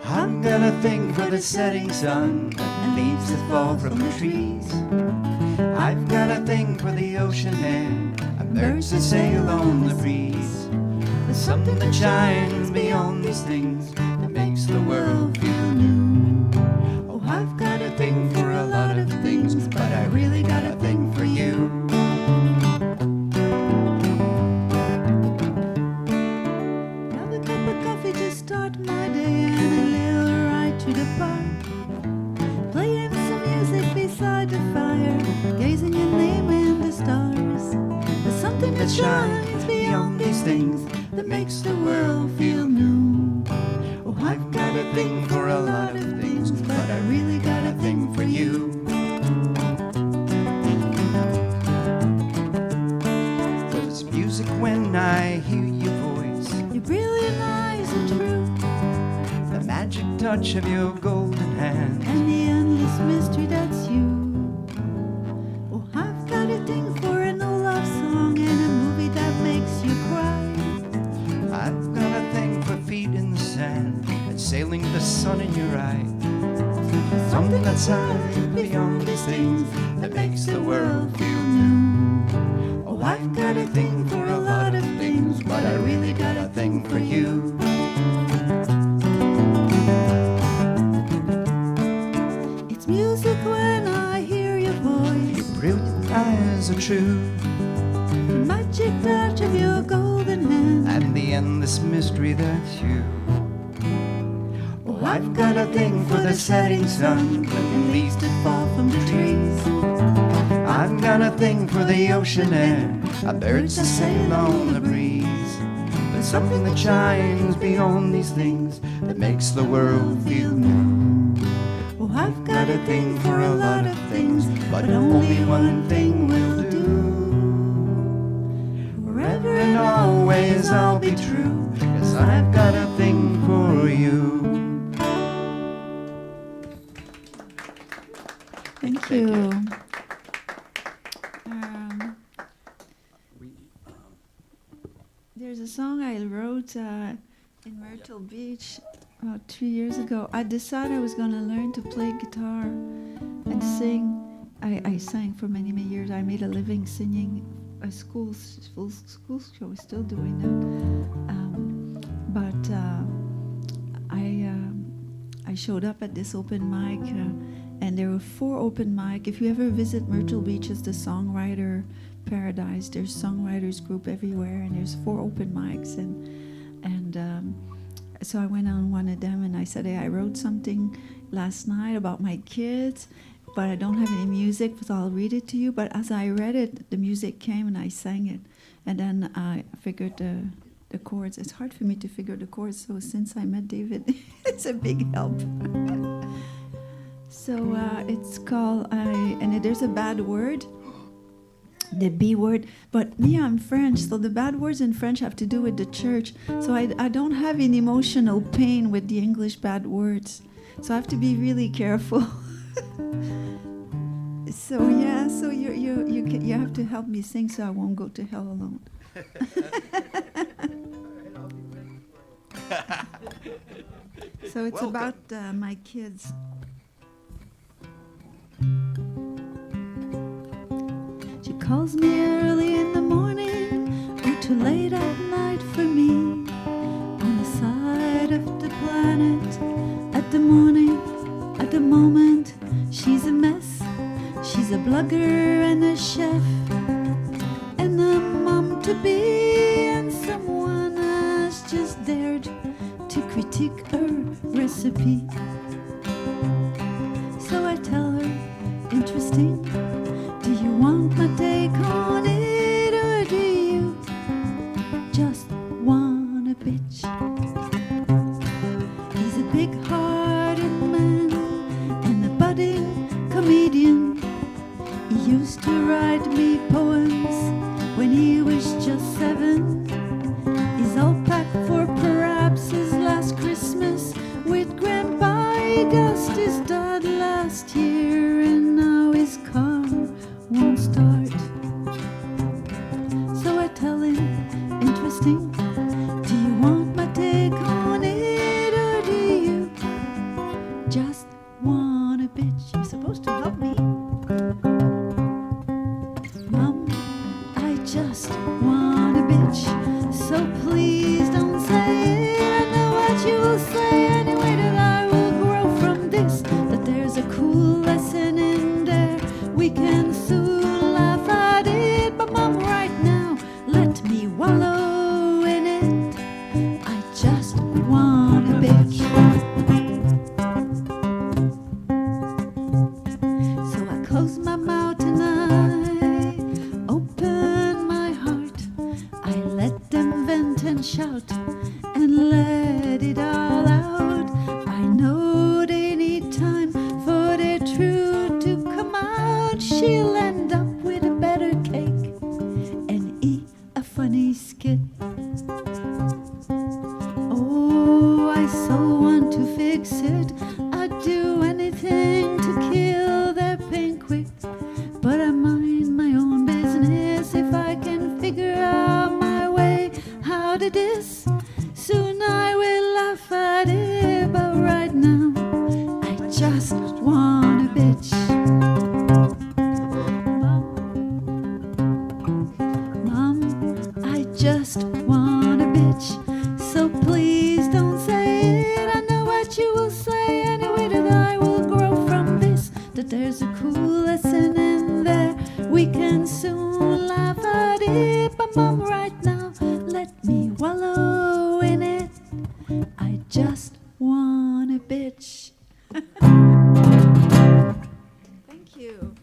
I've got a thing for the setting sun and leaves that fall from the trees. I've got a thing for the ocean air and birds that sail on the breeze. There's something that shines beyond these things that makes the world feel new. Oh, I've got a thing for a lot of things, but I really got a thing for you. Have a cup of coffee to start my day and a little ride to the park. Playing some music beside the fire, gazing your name in the stars. There's something that shines beyond these things that makes the world feel new. Oh, I've got a thing for a lot of things, but I really got a thing for you. There's music when I hear your voice, Your brilliant eyes are true, the magic touch of your golden hand. and the endless mystery that's you. Oh, I've got a thing for an old love song and a movie that makes you cry. I've got a thing for feet in the sand and sailing the sun in your eye. Something that's high beyond these things that makes the world feel new. Oh, I've got a thing for a lot of things, but I really got a thing for you. It's music when I hear your voice, Your brilliant eyes are true, the magic touch of your golden hand. and the endless mystery that's you. Oh, I've got a thing for the setting sun and leaves that fall from the trees. I've got a thing for the ocean air and birds that sail on the breeze. There's something that shines beyond these things that makes the world feel new. Oh, I've got a thing for a lot of things, but only one thing will do. Forever and always I'll be true, 'cause I've got a thing for you. Thank you. There's a song I wrote in Myrtle Beach about 2 years ago. I decided I was going to learn to play guitar and sing. I sang for many, many years. I made a living singing a full school show. We're still doing that. But I showed up at this open mic, and there were 4 open mic. If you ever visit Myrtle Beach, it's the songwriter paradise. There's songwriters group everywhere, and there's 4 open mics, and so I went on one of them, and I said, hey, I wrote something last night about my kids, but I don't have any music, so I'll read it to you. But as I read it, the music came, and I sang it, and then I figured the chords. It's hard for me to figure the chords, so since I met David, it's a big help. So it's called, and there's a bad word, the B word, but me, I'm French, so the bad words in French have to do with the church. So I don't have any emotional pain with the English bad words. So I have to be really careful. So yeah, so you have to help me sing so I won't go to hell alone. So it's about my kids. She calls me early in the morning, or too late at night for me. On the side of the planet, at the morning, at the moment, she's a mess. She's a blogger and a chef, and a mom to be, and someone has just dared to critique her recipe. So I tell her, interesting, do you want my take on it, or do you just want a bitch? He's a big-hearted man and a budding comedian. He used to write me poems when he was just 7. He's all packed for perhaps his last Christmas with Grandpa. He lost his dad last year, and now his car won't start. So I tell him, interesting, do you want my take on it, or do you just want a bitch? You're supposed to help me. Mom, I just want a bitch, so please don't say it. I know what you will say anyway, that I will grow from this, that there's a cool lesson in there. We can soon laugh at it, but Mom, right now, let me wallow in it. I just want a bitch. So I close my mouth and I open my heart. I let them vent and shout and let it all out. I know they need time for their truth to come out. She'll end up with a better cake and eat a funny skit. Oh, I so want to fix it. I'd do anything to kill their pain quick, but I mind my own business. If I can figure out my way out of this, soon I will laugh at it. But right now, I just want a bitch. Mom, I just want a bitch, so please don't say it. I know what you will say anyway, that I will grow from this, that there's a cool lesson in there. We can soon laugh at it, but Mom, right now, let me wallow in it. I just want a bitch. Thank you.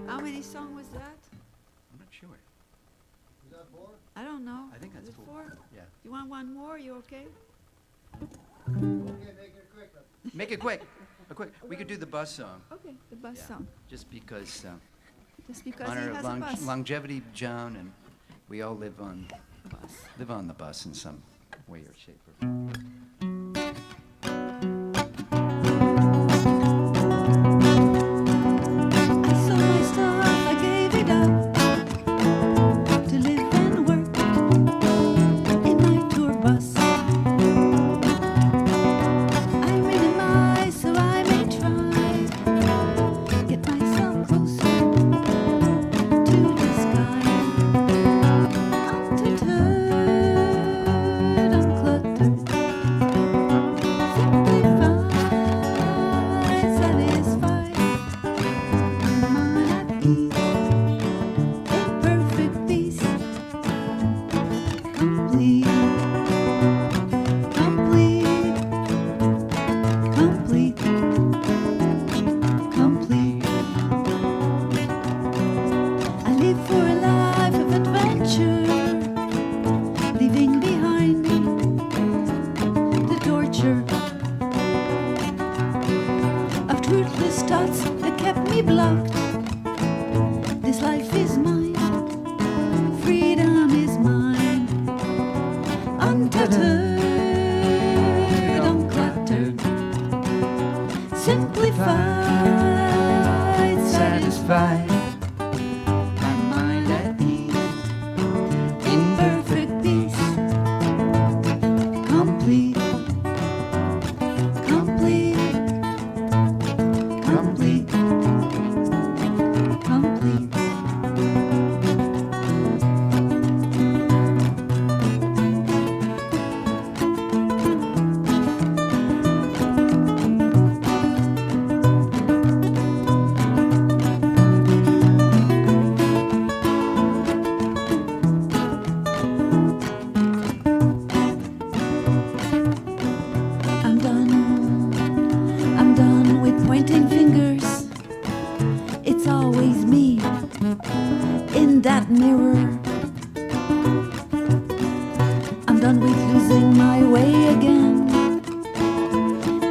How many songs was that? I'm not sure. I don't know. I think Is that's it 4. 4? Yeah. You want one more? You okay? Make it quick. Quick. We could do the bus song. Okay, the bus Yeah. song. Just because Just because honor he of has a bus. longevity, John, and we all live on Bus. the bus in some way or shape or form. I sold my stuff, I gave it up to live and work in my tour bus. I minimize so I may try get myself closer to the sky. Untethered, uncluttered, simplified, satisfied. Perfect peace, complete, complete, complete, complete. I live for a life of adventure, leaving behind me the torture of truthless thoughts that kept me blocked. This life is mine, freedom is mine. Untethered, uncluttered, simplified, satisfied. My mind at ease, in perfect peace. Complete, complete, complete, complete. I'm done with pointing fingers. It's always me in that mirror. I'm done with losing my way again,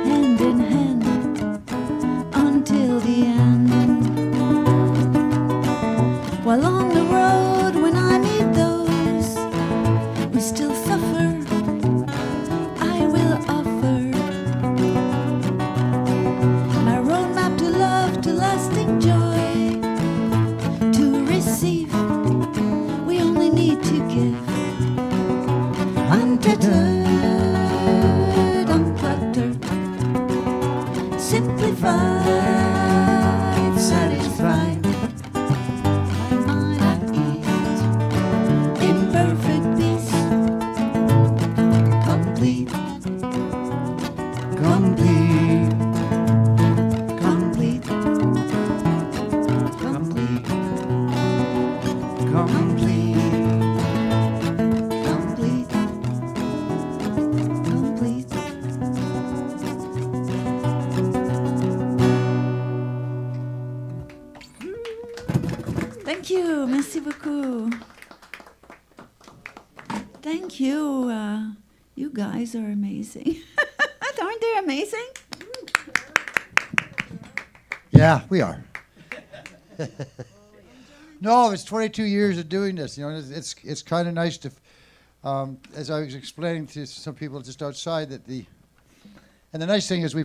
hand in hand until the end. While on the road, when I meet those who still suffer, I will offer my roadmap to love, to lasting joy, to receive. We only need to give. Untethered, uncluttered, simplified, satisfied. My mind at ease, in perfect peace. Complete, complete, complete, complete, complete, complete, complete. Thank you, merci beaucoup. Thank you. You guys are amazing. Aren't they amazing? Yeah, we are. No, it's 22 years of doing this. You know, it's kind of nice to, as I was explaining to some people just outside, that the nice thing is we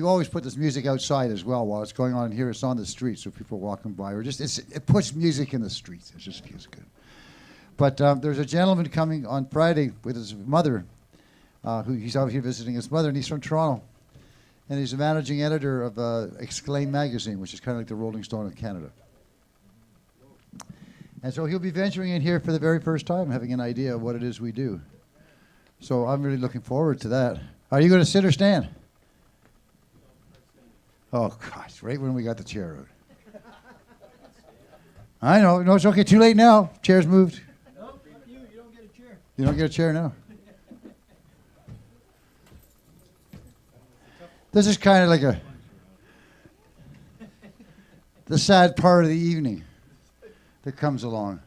always put this music outside as well while it's going on here. It's on the street, so people walking by, or just it puts music in the streets. It just feels good. But there's a gentleman coming on Friday with his mother, he's out here visiting his mother, and he's from Toronto. And he's the managing editor of Exclaim magazine, which is kind of like the Rolling Stone of Canada. And so he'll be venturing in here for the very first time, having an idea of what it is we do. So I'm really looking forward to that. Are you going to sit or stand? Oh, gosh, right when we got the chair out. I know. No, it's okay. Too late now. Chair's moved. No, you don't get a chair. You don't get a chair now. This is kind of like the sad part of the evening that comes along.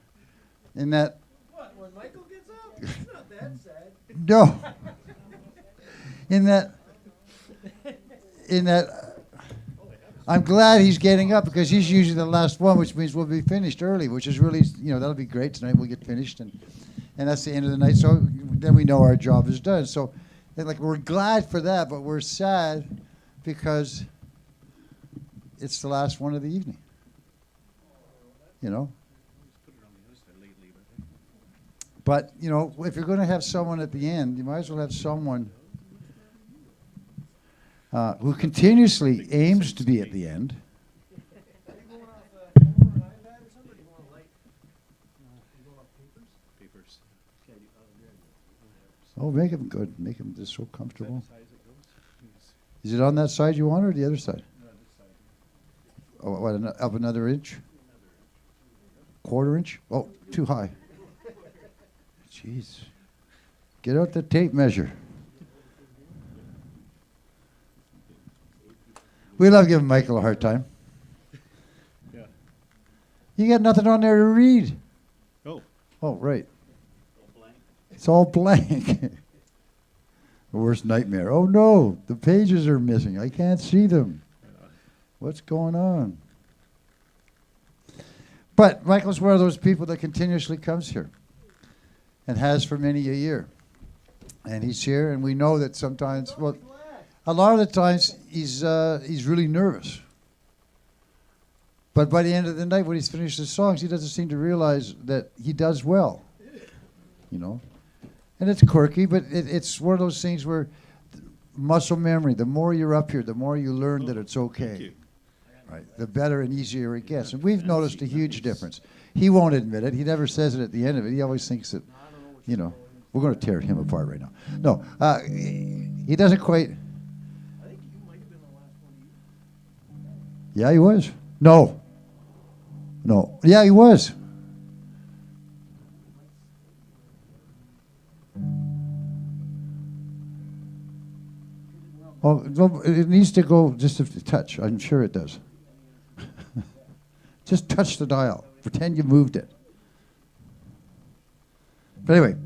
In that. What, when Michael gets up? It's not that sad. No. in that, I'm glad he's getting up because he's usually the last one, which means we'll be finished early, which is really, that'll be great tonight. We'll get finished, and that's the end of the night. So then we know our job is done. So, we're glad for that, but we're sad because it's the last one of the evening. But, if you're going to have someone at the end, you might as well have someone who continuously aims to be at the end. Oh, make him good. Make him just so comfortable. Is it on that side you want or the other side? Oh, what, up another inch? Quarter inch? Oh, too high. Jeez. Get out the tape measure. We love giving Michael a hard time. Yeah. You got nothing on there to read. Oh. Oh, right. All blank. It's all blank. The worst nightmare. Oh no, the pages are missing. I can't see them. What's going on? But Michael's one of those people that continuously comes here and has for many a year. And he's here, and we know that sometimes, well, a lot of the times he's really nervous. But by the end of the night, when he's finished his songs, he doesn't seem to realize that he does well. And it's quirky, but it's one of those things where muscle memory, the more you're up here, the more you learn that it's okay. Right? The better and easier it gets. And we've noticed a huge difference. He won't admit it. He never says it at the end of it. He always thinks that, we're going to tear him apart right now. No, he doesn't quite. I think you might have been the last one to use. Yeah, he was. No. Yeah, he was. Oh, no, it needs to go just a touch. I'm sure it does. Just touch the dial. Pretend you moved it. But anyway,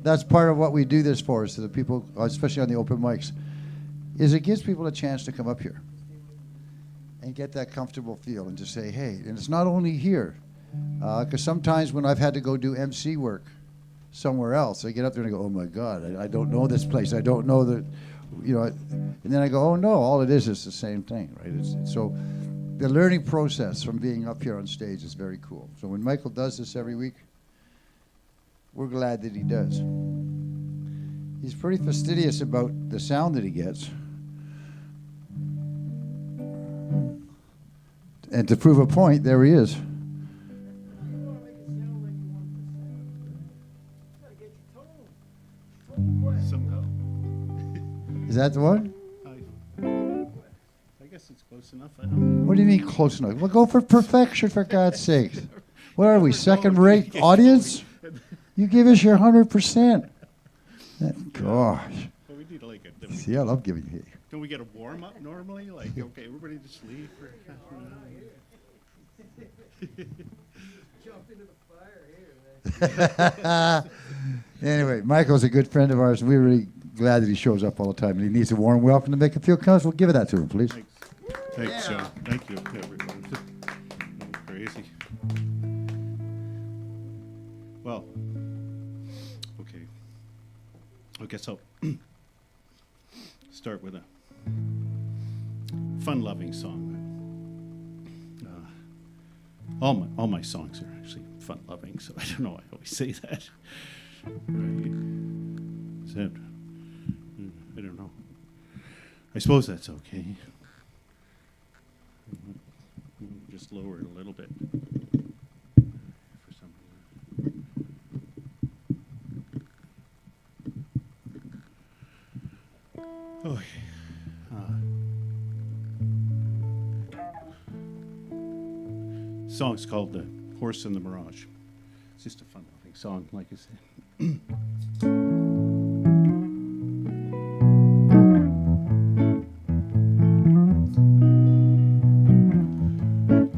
that's part of what we do this for, is to the people, especially on the open mics, is it gives people a chance to come up here and get that comfortable feel and to say, hey, and it's not only here, because sometimes when I've had to go do MC work somewhere else, I get up there and I go, oh my God, I don't know this place. I don't know that, and then I go, oh no, all it is the same thing, right? So the learning process from being up here on stage is very cool. So when Michael does this every week, we're glad that he does. He's pretty fastidious about the sound that he gets. And to prove a point, there he is. Somehow. Is that the one? I guess it's close enough. I don't know. What do you mean close enough? Well, go for perfection, for God's sake. What are we, second-rate audience? You give us your 100%. Gosh. Well, we need like a. See, I love giving you. Don't we get a warm up normally? Like, okay, everybody just leave for half an hour. Anyway, Michael's a good friend of ours, and we're really glad that he shows up all the time. And he needs a warm welcome to make him feel comfortable. Give it that to him, please. Thanks, John. Thank you, everyone. Crazy. Well, okay. I guess I'll start with a fun-loving song. All my songs are actually fun-loving, so I don't know why I always say that. Right? Is that? I don't know. I suppose that's okay. Just lower it a little bit. For some reason. Okay. Song's called "The Horse and the Mirage." It's just a fun-loving song, like I said.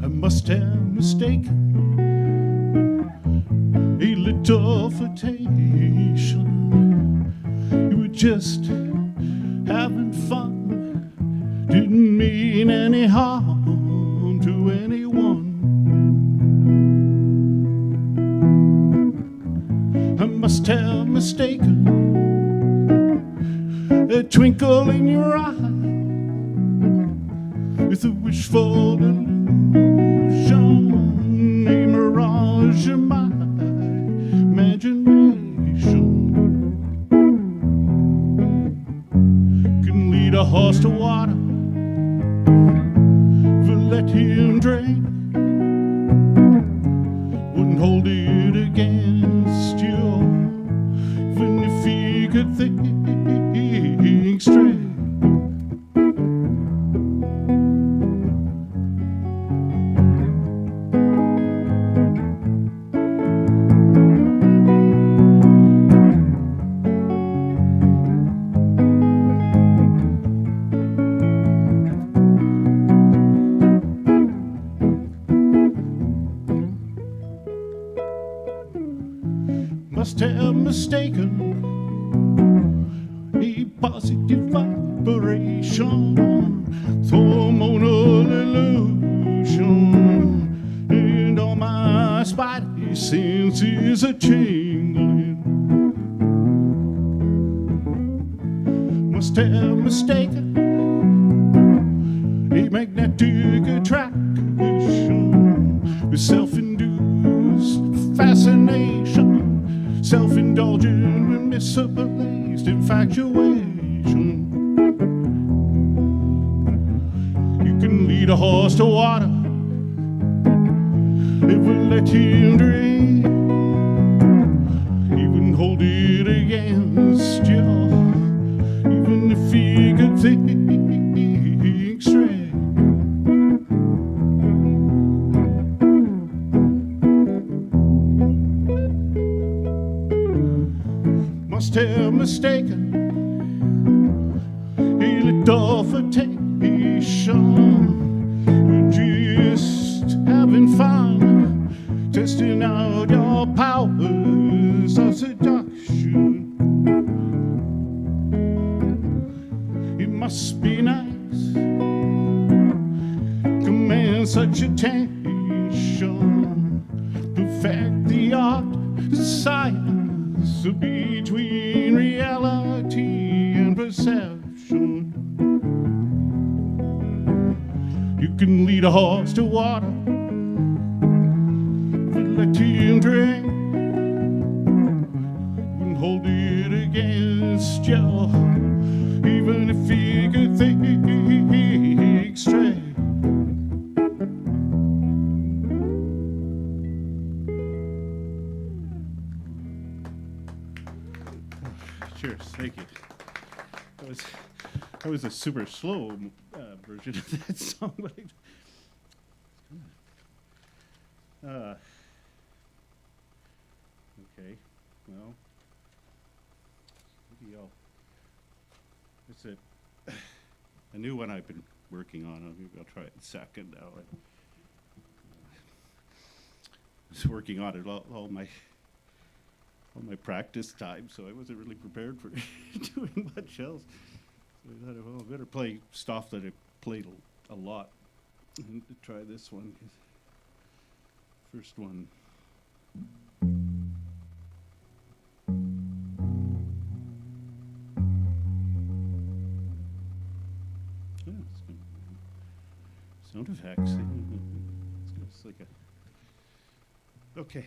I must have mistaken a little flirtation. You were just having fun. Didn't mean any harm to anyone. I must have mistaken a twinkle in your eye with a wishful delusion, a mirage of my imagination. Can lead a horse to water, but let him drink. Wouldn't hold it against you, even if he could think straight. Must have mistaken a positive vibration, hormonal illusion, and all my spidey senses are tingling. Must have mistaken a magnetic attraction with self-induced fascination, self-indulgent with misplaced infatuation. You can lead a horse to water, it will let him drink. Even hold it against you, even if he could think straight. Must have mistaken a little flirtation. We're just having fun, testing out your powers of seduction. It must be nice, command such attention, perfect the art, the science between reality and perception. You can lead a horse to water, but let him drink. And hold it against you, even if he could think straight. Cheers, thank you. That was a super slow version of that song. But okay, well, maybe it's a new one I've been working on. Maybe I'll try it second now. I was working on it all my practice time, so I wasn't really prepared for doing much else. So I thought, well, I better play stuff that I played a lot. And try this one. First one. Yeah, it's good. Sound effects. It's like a. Okay.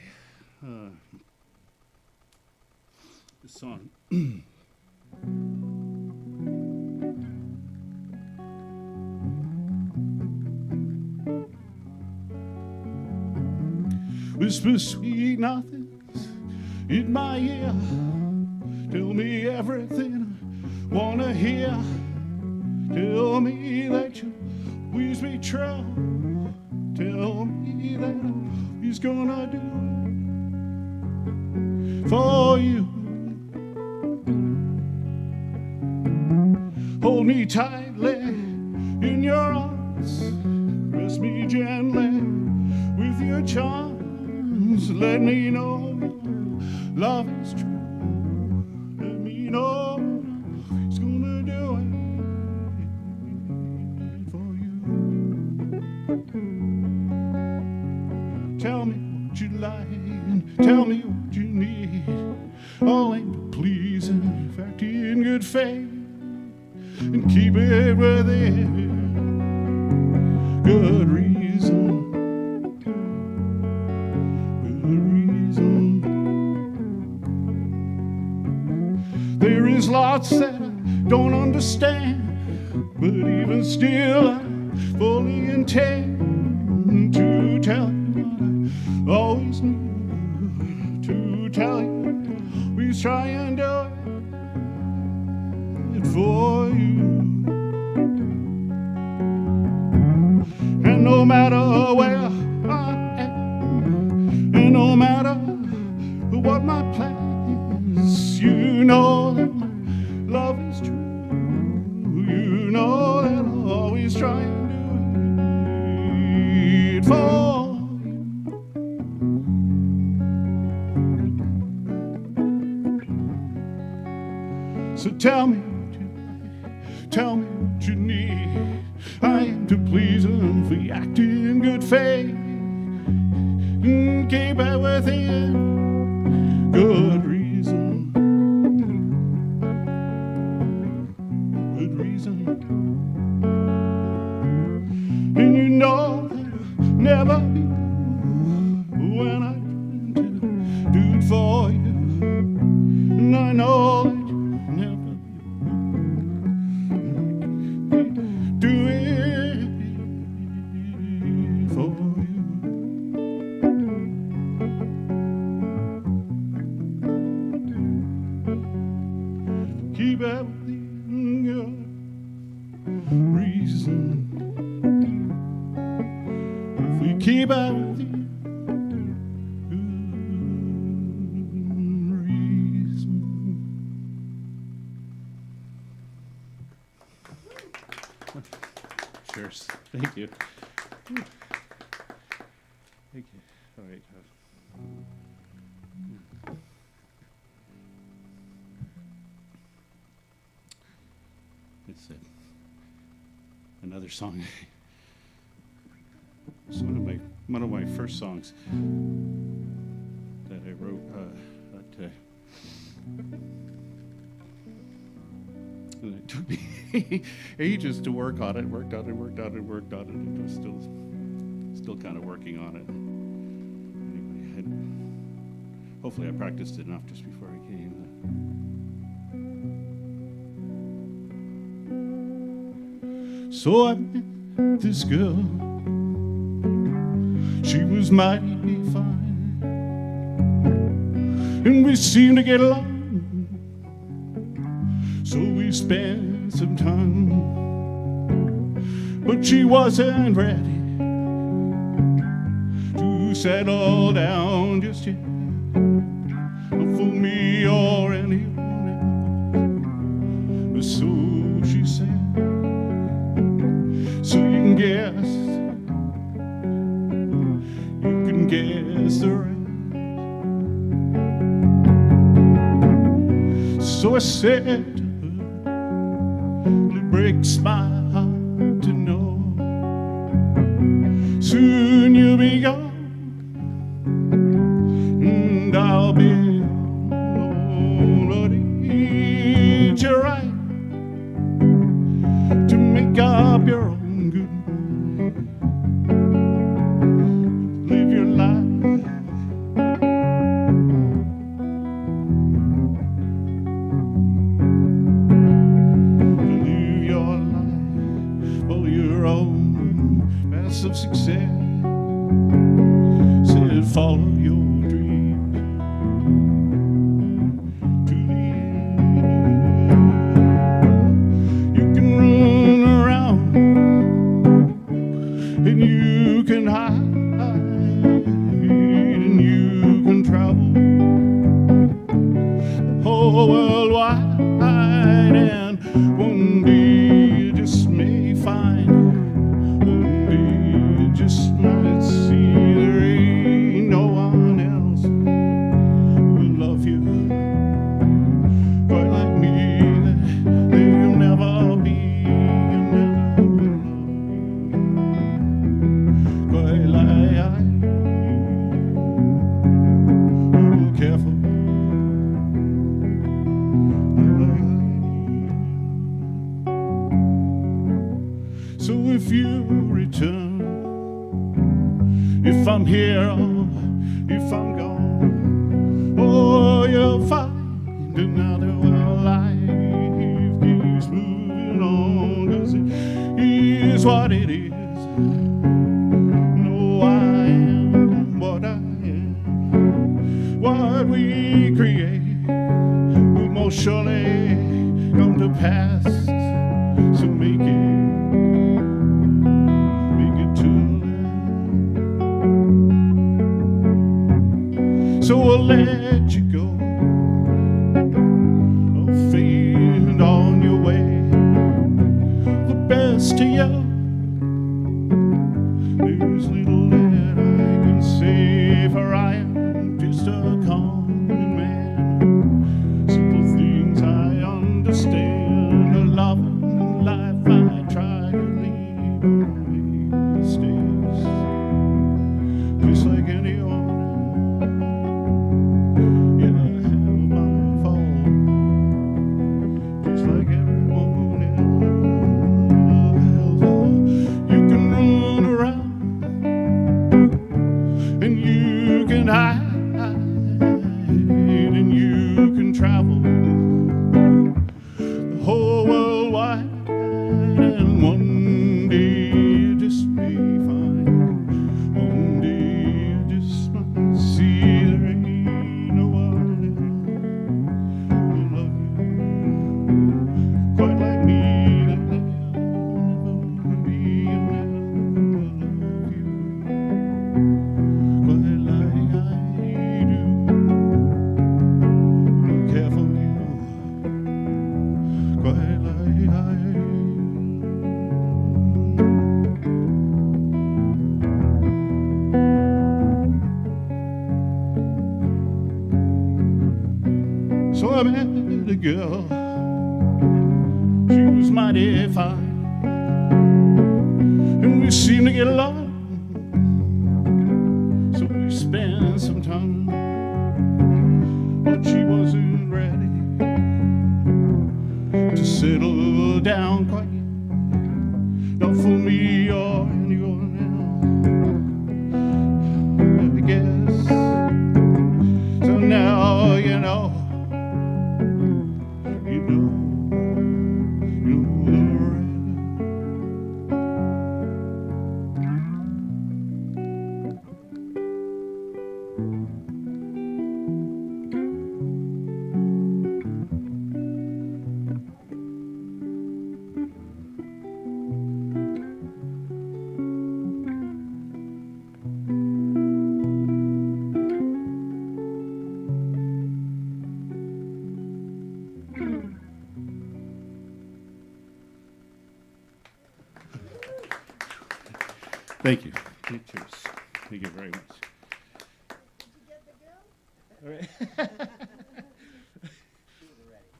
This song. Whisper sweet nothings in my ear. Tell me everything I wanna hear. Tell me that you always be true. Tell me that he's gonna do for you. Hold me tightly in your arms, rest me gently with your charms. Let me know love is true. Let me know he's gonna do it tell me what you like and tell me what you need. All aimed at pleasing, in fact, in good faith, and keep it within good reason. Good reason. There is lots that I don't understand, but even still I fully intend to tell you what I always knew. To tell you, we try and do it for you. And no matter where I am, and no matter what my plan is, you know that my love is true. You know that I'll always try and do it for you. So tell me what you like, tell me what you need. I aim to please them for act in good faith, and keep it within good reason. Good reason. And you know that I'll never be when I try to do it for you. And I know that you'll never do it for you. Keep everything good reason. If we keep everything good reason. Cheers. Thank you. Thank you. All right. It's another song. It's one of my first songs that I wrote. And it took me ages to work on it. Worked on it. It was still kind of working on it. Anyway, hopefully I practiced enough just before I came. So I met this girl. She was mighty fine, and we seemed to get along. So we spent some time, but she wasn't ready to settle down just yet, for me or anyone else. So she said, so you can guess the rest. So I said to her, it breaks my heart to know soon you'll be gone, and I'll be alone. But ain't you right to make up your own good mind? Live your life. Live your life for your own path of success. Said follow your dreams to the end. You can run around and you can hide and you can travel the whole world wide, and one day you just may find, one day you just might see there ain't no one else if I'm here or if I'm gone. Oh, you'll find another life keeps moving on, 'cause it is what it is. No, I am what I am. What we create will most surely come to pass. So make it true. So I'll let you go, I'll fade on your way. The best of you, there's little that I can say, for I am just a common man. Simple things I understand, a love and life I try to lead. I make mistakes, just like anyone. Yeah, I have my fault, just like everyone else. You can run around and you can hide and you can travel the whole world wide, and one day you just may find, one day you just might see there ain't no one else who will love you quite like me. There'll never be another love you quite like I do. I'll care for you quite like I do. So I met a girl, she was mighty fine, and we seemed to get along. So we spent some time, but she wasn't ready to settle down quite, not for me or anyone else, I guess. So now you know, you know the rest. Thank you. Cheers. Thank you very much. All right.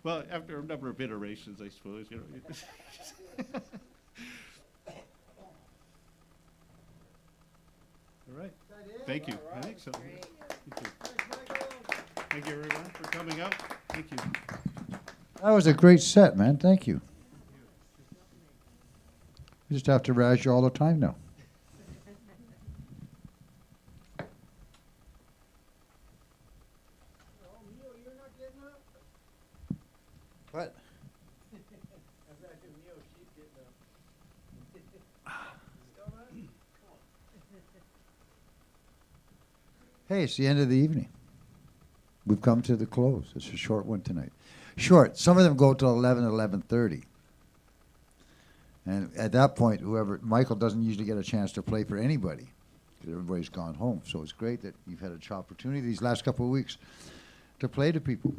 Well, after a number of iterations, I suppose, you know. All right. Thank you. I think so. Thank you. Thank you, everyone, for coming out. Thank you. That was a great set, man. Thank you. We just have to razz you all the time now. What? Hey, it's the end of the evening. We've come to the close. It's a short one tonight. Short. Some of them go till 11, 11:30. And at that point, Michael doesn't usually get a chance to play for anybody because everybody's gone home. So it's great that you've had an opportunity these last couple of weeks to play to people.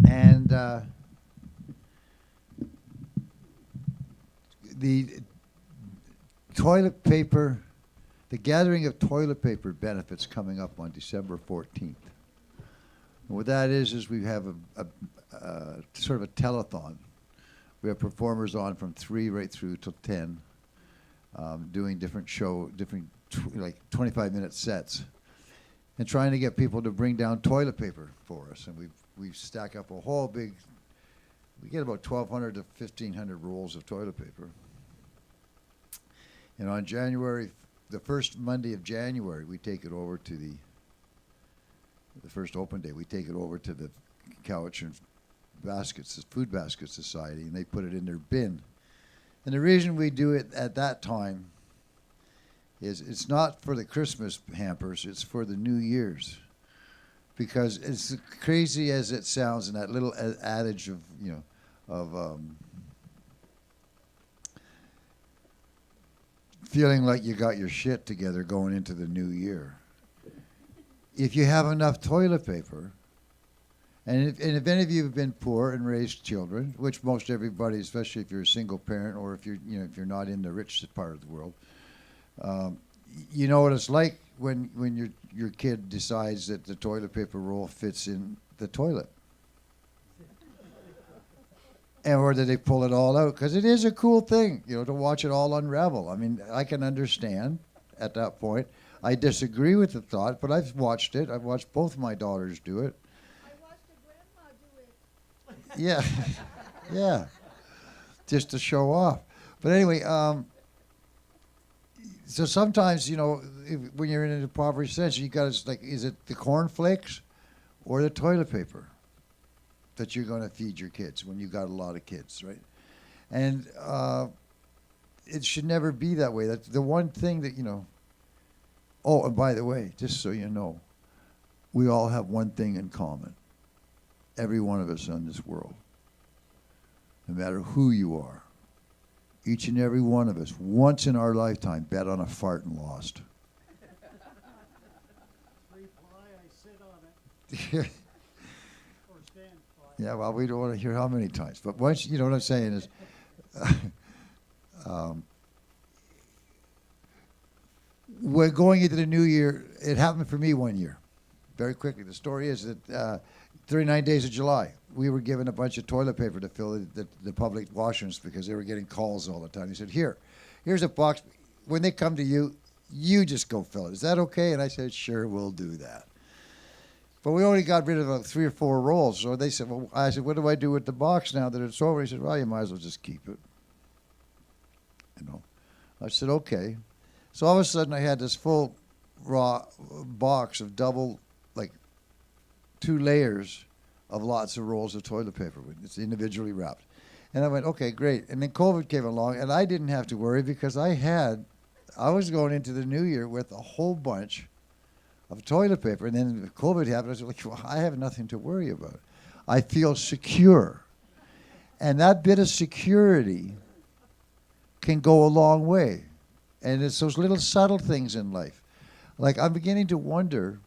And the toilet paper, the gathering of toilet paper benefits coming up on December 14th. And what that is we have a sort of a telethon. We have performers on from 3 right through till 10, doing different 25-minute sets, and trying to get people to bring down toilet paper for us. And we stack up a whole big, we get about 1,200 to 1,500 rolls of toilet paper. And on January the first Monday of January, we take it over to the first open day. We take it over to the couch and baskets, the Food Basket Society, and they put it in their bin. And the reason we do it at that time is it's not for the Christmas hampers, it's for the New Year's. Because as crazy as it sounds, and that little adage of, feeling like you got your shit together going into the new year. If you have enough toilet paper, and if any of you have been poor and raised children, which most everybody, especially if you're a single parent or if if you're not in the rich part of the world, you know what it's like when your kid decides that the toilet paper roll fits in the toilet. And or that they pull it all out, because it is a cool thing, to watch it all unravel. I mean, I can understand at that point. I disagree with the thought, but I've watched it. I've watched both my daughters do it. I watched a grandma do it. Yeah, yeah, just to show off. But anyway, so sometimes, when you're in an impoverished sense, you got to, is it the cornflakes or the toilet paper that you're going to feed your kids when you got a lot of kids, right? And it should never be that way. That's the one thing that, Oh, and by the way, just so you know, we all have one thing in common. Every one of us in this world, no matter who you are, each and every one of us, once in our lifetime, bet on a fart and lost. Yeah, well, we don't want to hear how many times. But once, what I'm saying is, we're going into the new year. It happened for me one year, very quickly. The story is that 39 days of July, we were given a bunch of toilet paper to fill the public washrooms because they were getting calls all the time. He said, here's a box. When they come to you, you just go fill it. Is that okay? And I said, sure, we'll do that. But we only got rid of like 3 or 4 rolls. So they said, well, I said, what do I do with the box now that it's over? He said, well, you might as well just keep it. I said, okay. So all of a sudden I had this full raw box of double, 2 layers of lots of rolls of toilet paper. It's individually wrapped. And I went, okay, great. And then COVID came along, and I didn't have to worry because I was going into the new year with a whole bunch of toilet paper. And then COVID happened. I was like, well, I have nothing to worry about. I feel secure. And that bit of security can go a long way. And it's those little subtle things in life. Like, I'm beginning to wonder,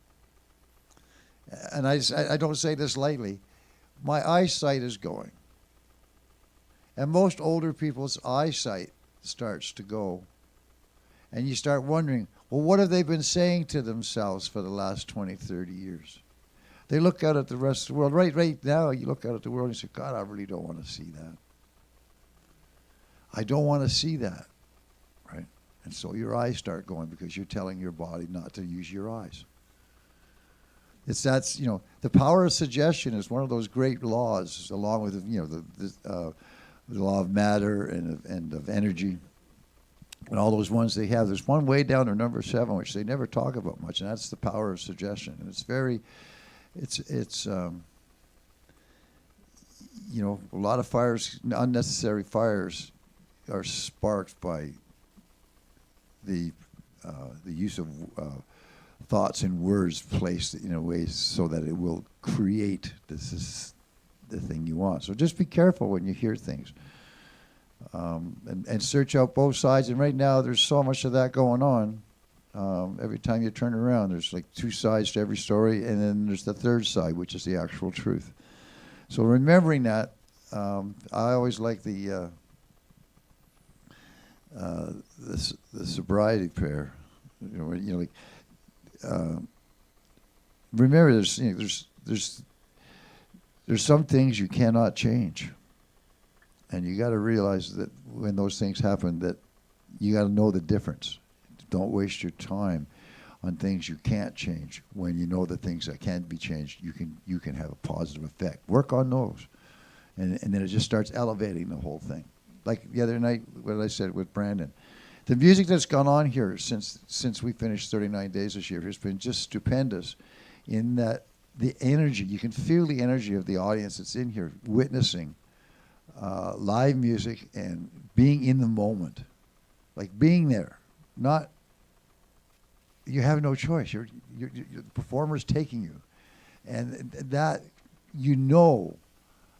and I don't say this lightly, my eyesight is going. And most older people's eyesight starts to go. And you start wondering, well, what have they been saying to themselves for the last 20, 30 years? They look out at the rest of the world. Right now, you look out at the world and you say, God, I really don't want to see that. I don't want to see that, right? And so your eyes start going because you're telling your body not to use your eyes. The power of suggestion is one of those great laws, along with, the law of matter and of energy. And all those ones they have. There's one way down to number 7, which they never talk about much, and that's the power of suggestion. And a lot of fires, unnecessary fires, are sparked by the use of thoughts and words placed in a way so that it will create the thing you want. So just be careful when you hear things. And search out both sides. And right now, there's so much of that going on. Every time you turn around, there's 2 sides to every story, and then there's the third side, which is the actual truth. So remembering that, I always like the sobriety prayer. Remember, there's some things you cannot change. And you got to realize that when those things happen, that you got to know the difference. Don't waste your time on things you can't change. When you know the things that can't be changed, you can have a positive effect. Work on those, and then it just starts elevating the whole thing. Like the other night, what I said with Brandon, The music that's gone on here since we finished 39 days this year has been just stupendous in that the energy, you can feel the energy of the audience that's in here witnessing live music and being in the moment. Like being there. Not, you have no choice. The performer's taking you. And that, you know,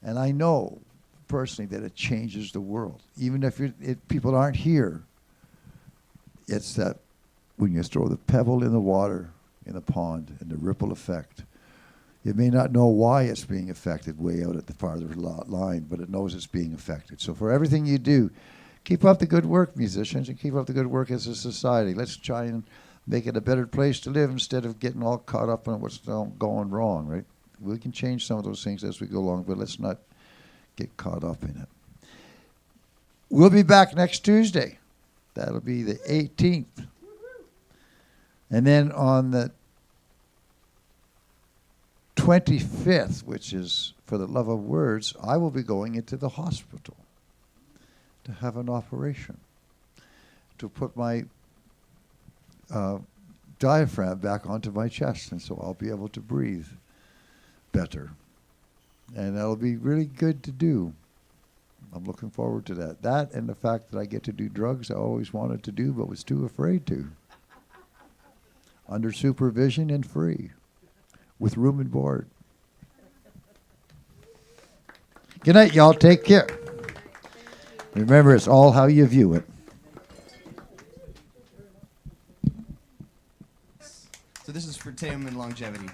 and I know personally that it changes the world. Even if people aren't here, it's that when you throw the pebble in the water, in the pond, and the ripple effect, you may not know why it's being affected way out at the farther line, but it knows it's being affected. So for everything you do, keep up the good work, musicians, and keep up the good work as a society. Let's try and make it a better place to live instead of getting all caught up in what's going wrong, right? We can change some of those things as we go along, but let's not get caught up in it. We'll be back next Tuesday. That'll be the 18th. And then on the 25th, which is for the love of words, I will be going into the hospital to have an operation to put my diaphragm back onto my chest, and so I'll be able to breathe better. And that'll be really good to do. I'm looking forward to that. That and the fact that I get to do drugs I always wanted to do but was too afraid to. Under supervision and free. With room and board. Good night, y'all. Take care. Remember, it's all how you view it. So this is for Tim and longevity.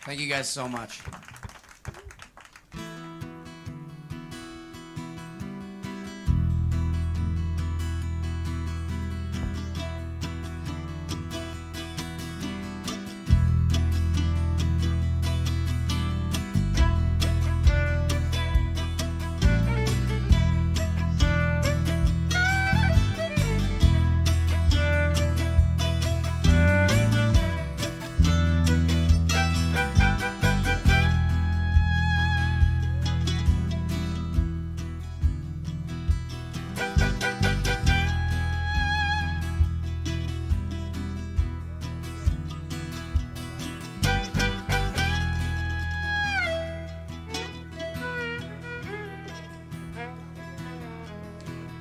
Thank you guys so much.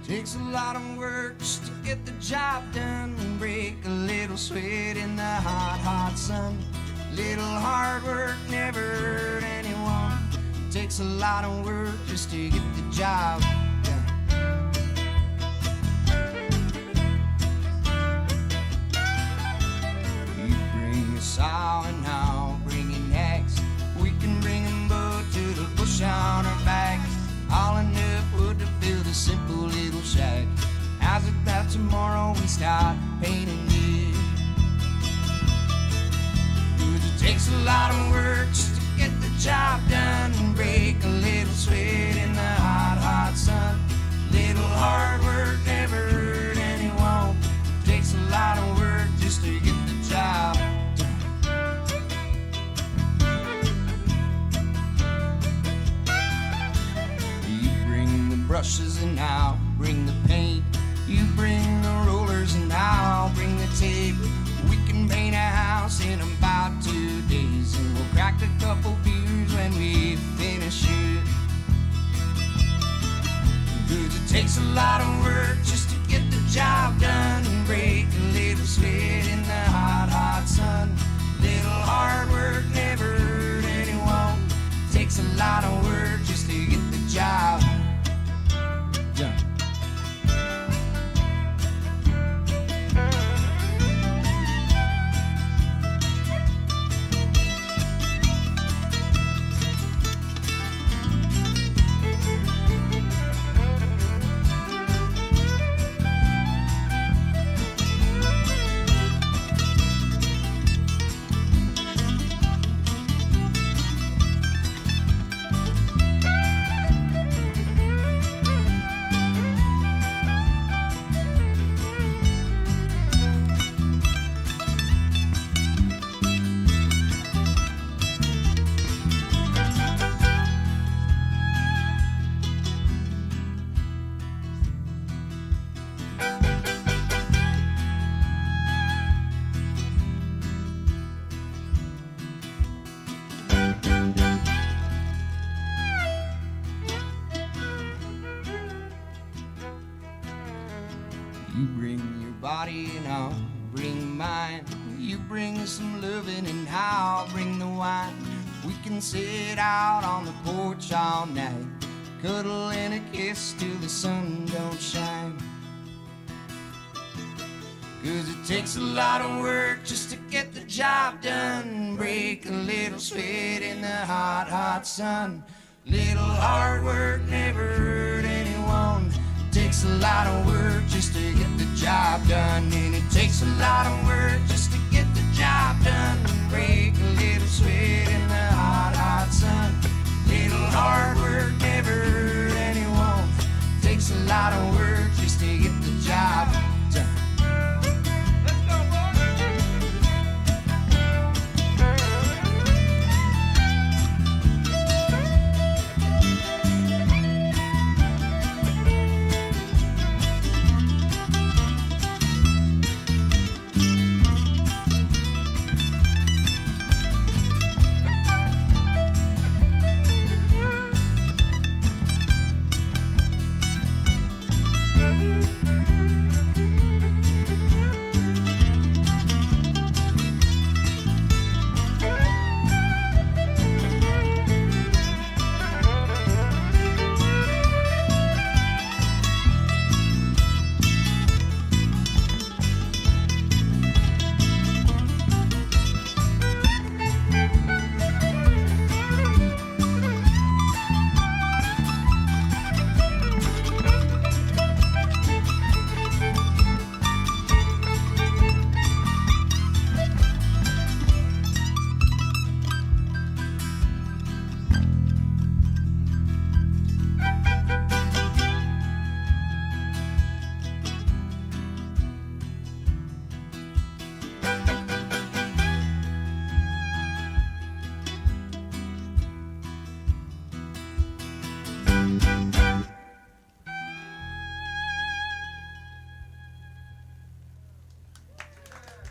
Takes a lot of work just to get the job done and break a little sweat in the hot, hot sun. Little hard work never hurt anyone. Takes a lot of work just to get the job done. You bring a saw and I'll bring an axe. We can bring them both to the bush on our backs. All enough wood to build a simple little shack. How's it that tomorrow we start painting it? 'Cause it takes a lot of work just to get the job done and break a little sweat in the hot, hot sun. Little hard work never hurt anyone. Takes a lot of work just to get the job done. Brushes and I'll bring the paint. You bring the rollers and I'll bring the tape. We can paint a house in about 2 days, and we'll crack a couple beers when we finish it. 'Cause it takes a lot of work just to get the job done and break a little sweat in the hot, hot sun. Little hard work never hurt anyone. Takes a lot of work just to get the job done. body and I'll bring mine. You bring some loving and I'll bring the wine. We can sit out on the porch all night, cuddle and a kiss till the sun don't shine. 'Cause it takes a lot of work just to get the job done. Break a little sweat in the hot, hot sun. Little hard work never hurt anyone. Takes a lot of work just to get the job done. And it takes a lot of work just to get the job done. Break a little sweat in the hot, hot sun. Little hard work never hurt anyone. Takes a lot of work just to get the job done.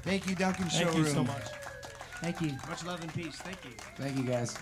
Thank you, Duncan Showroom. Thank you so much. Thank you. Much love and peace. Thank you. Thank you, guys.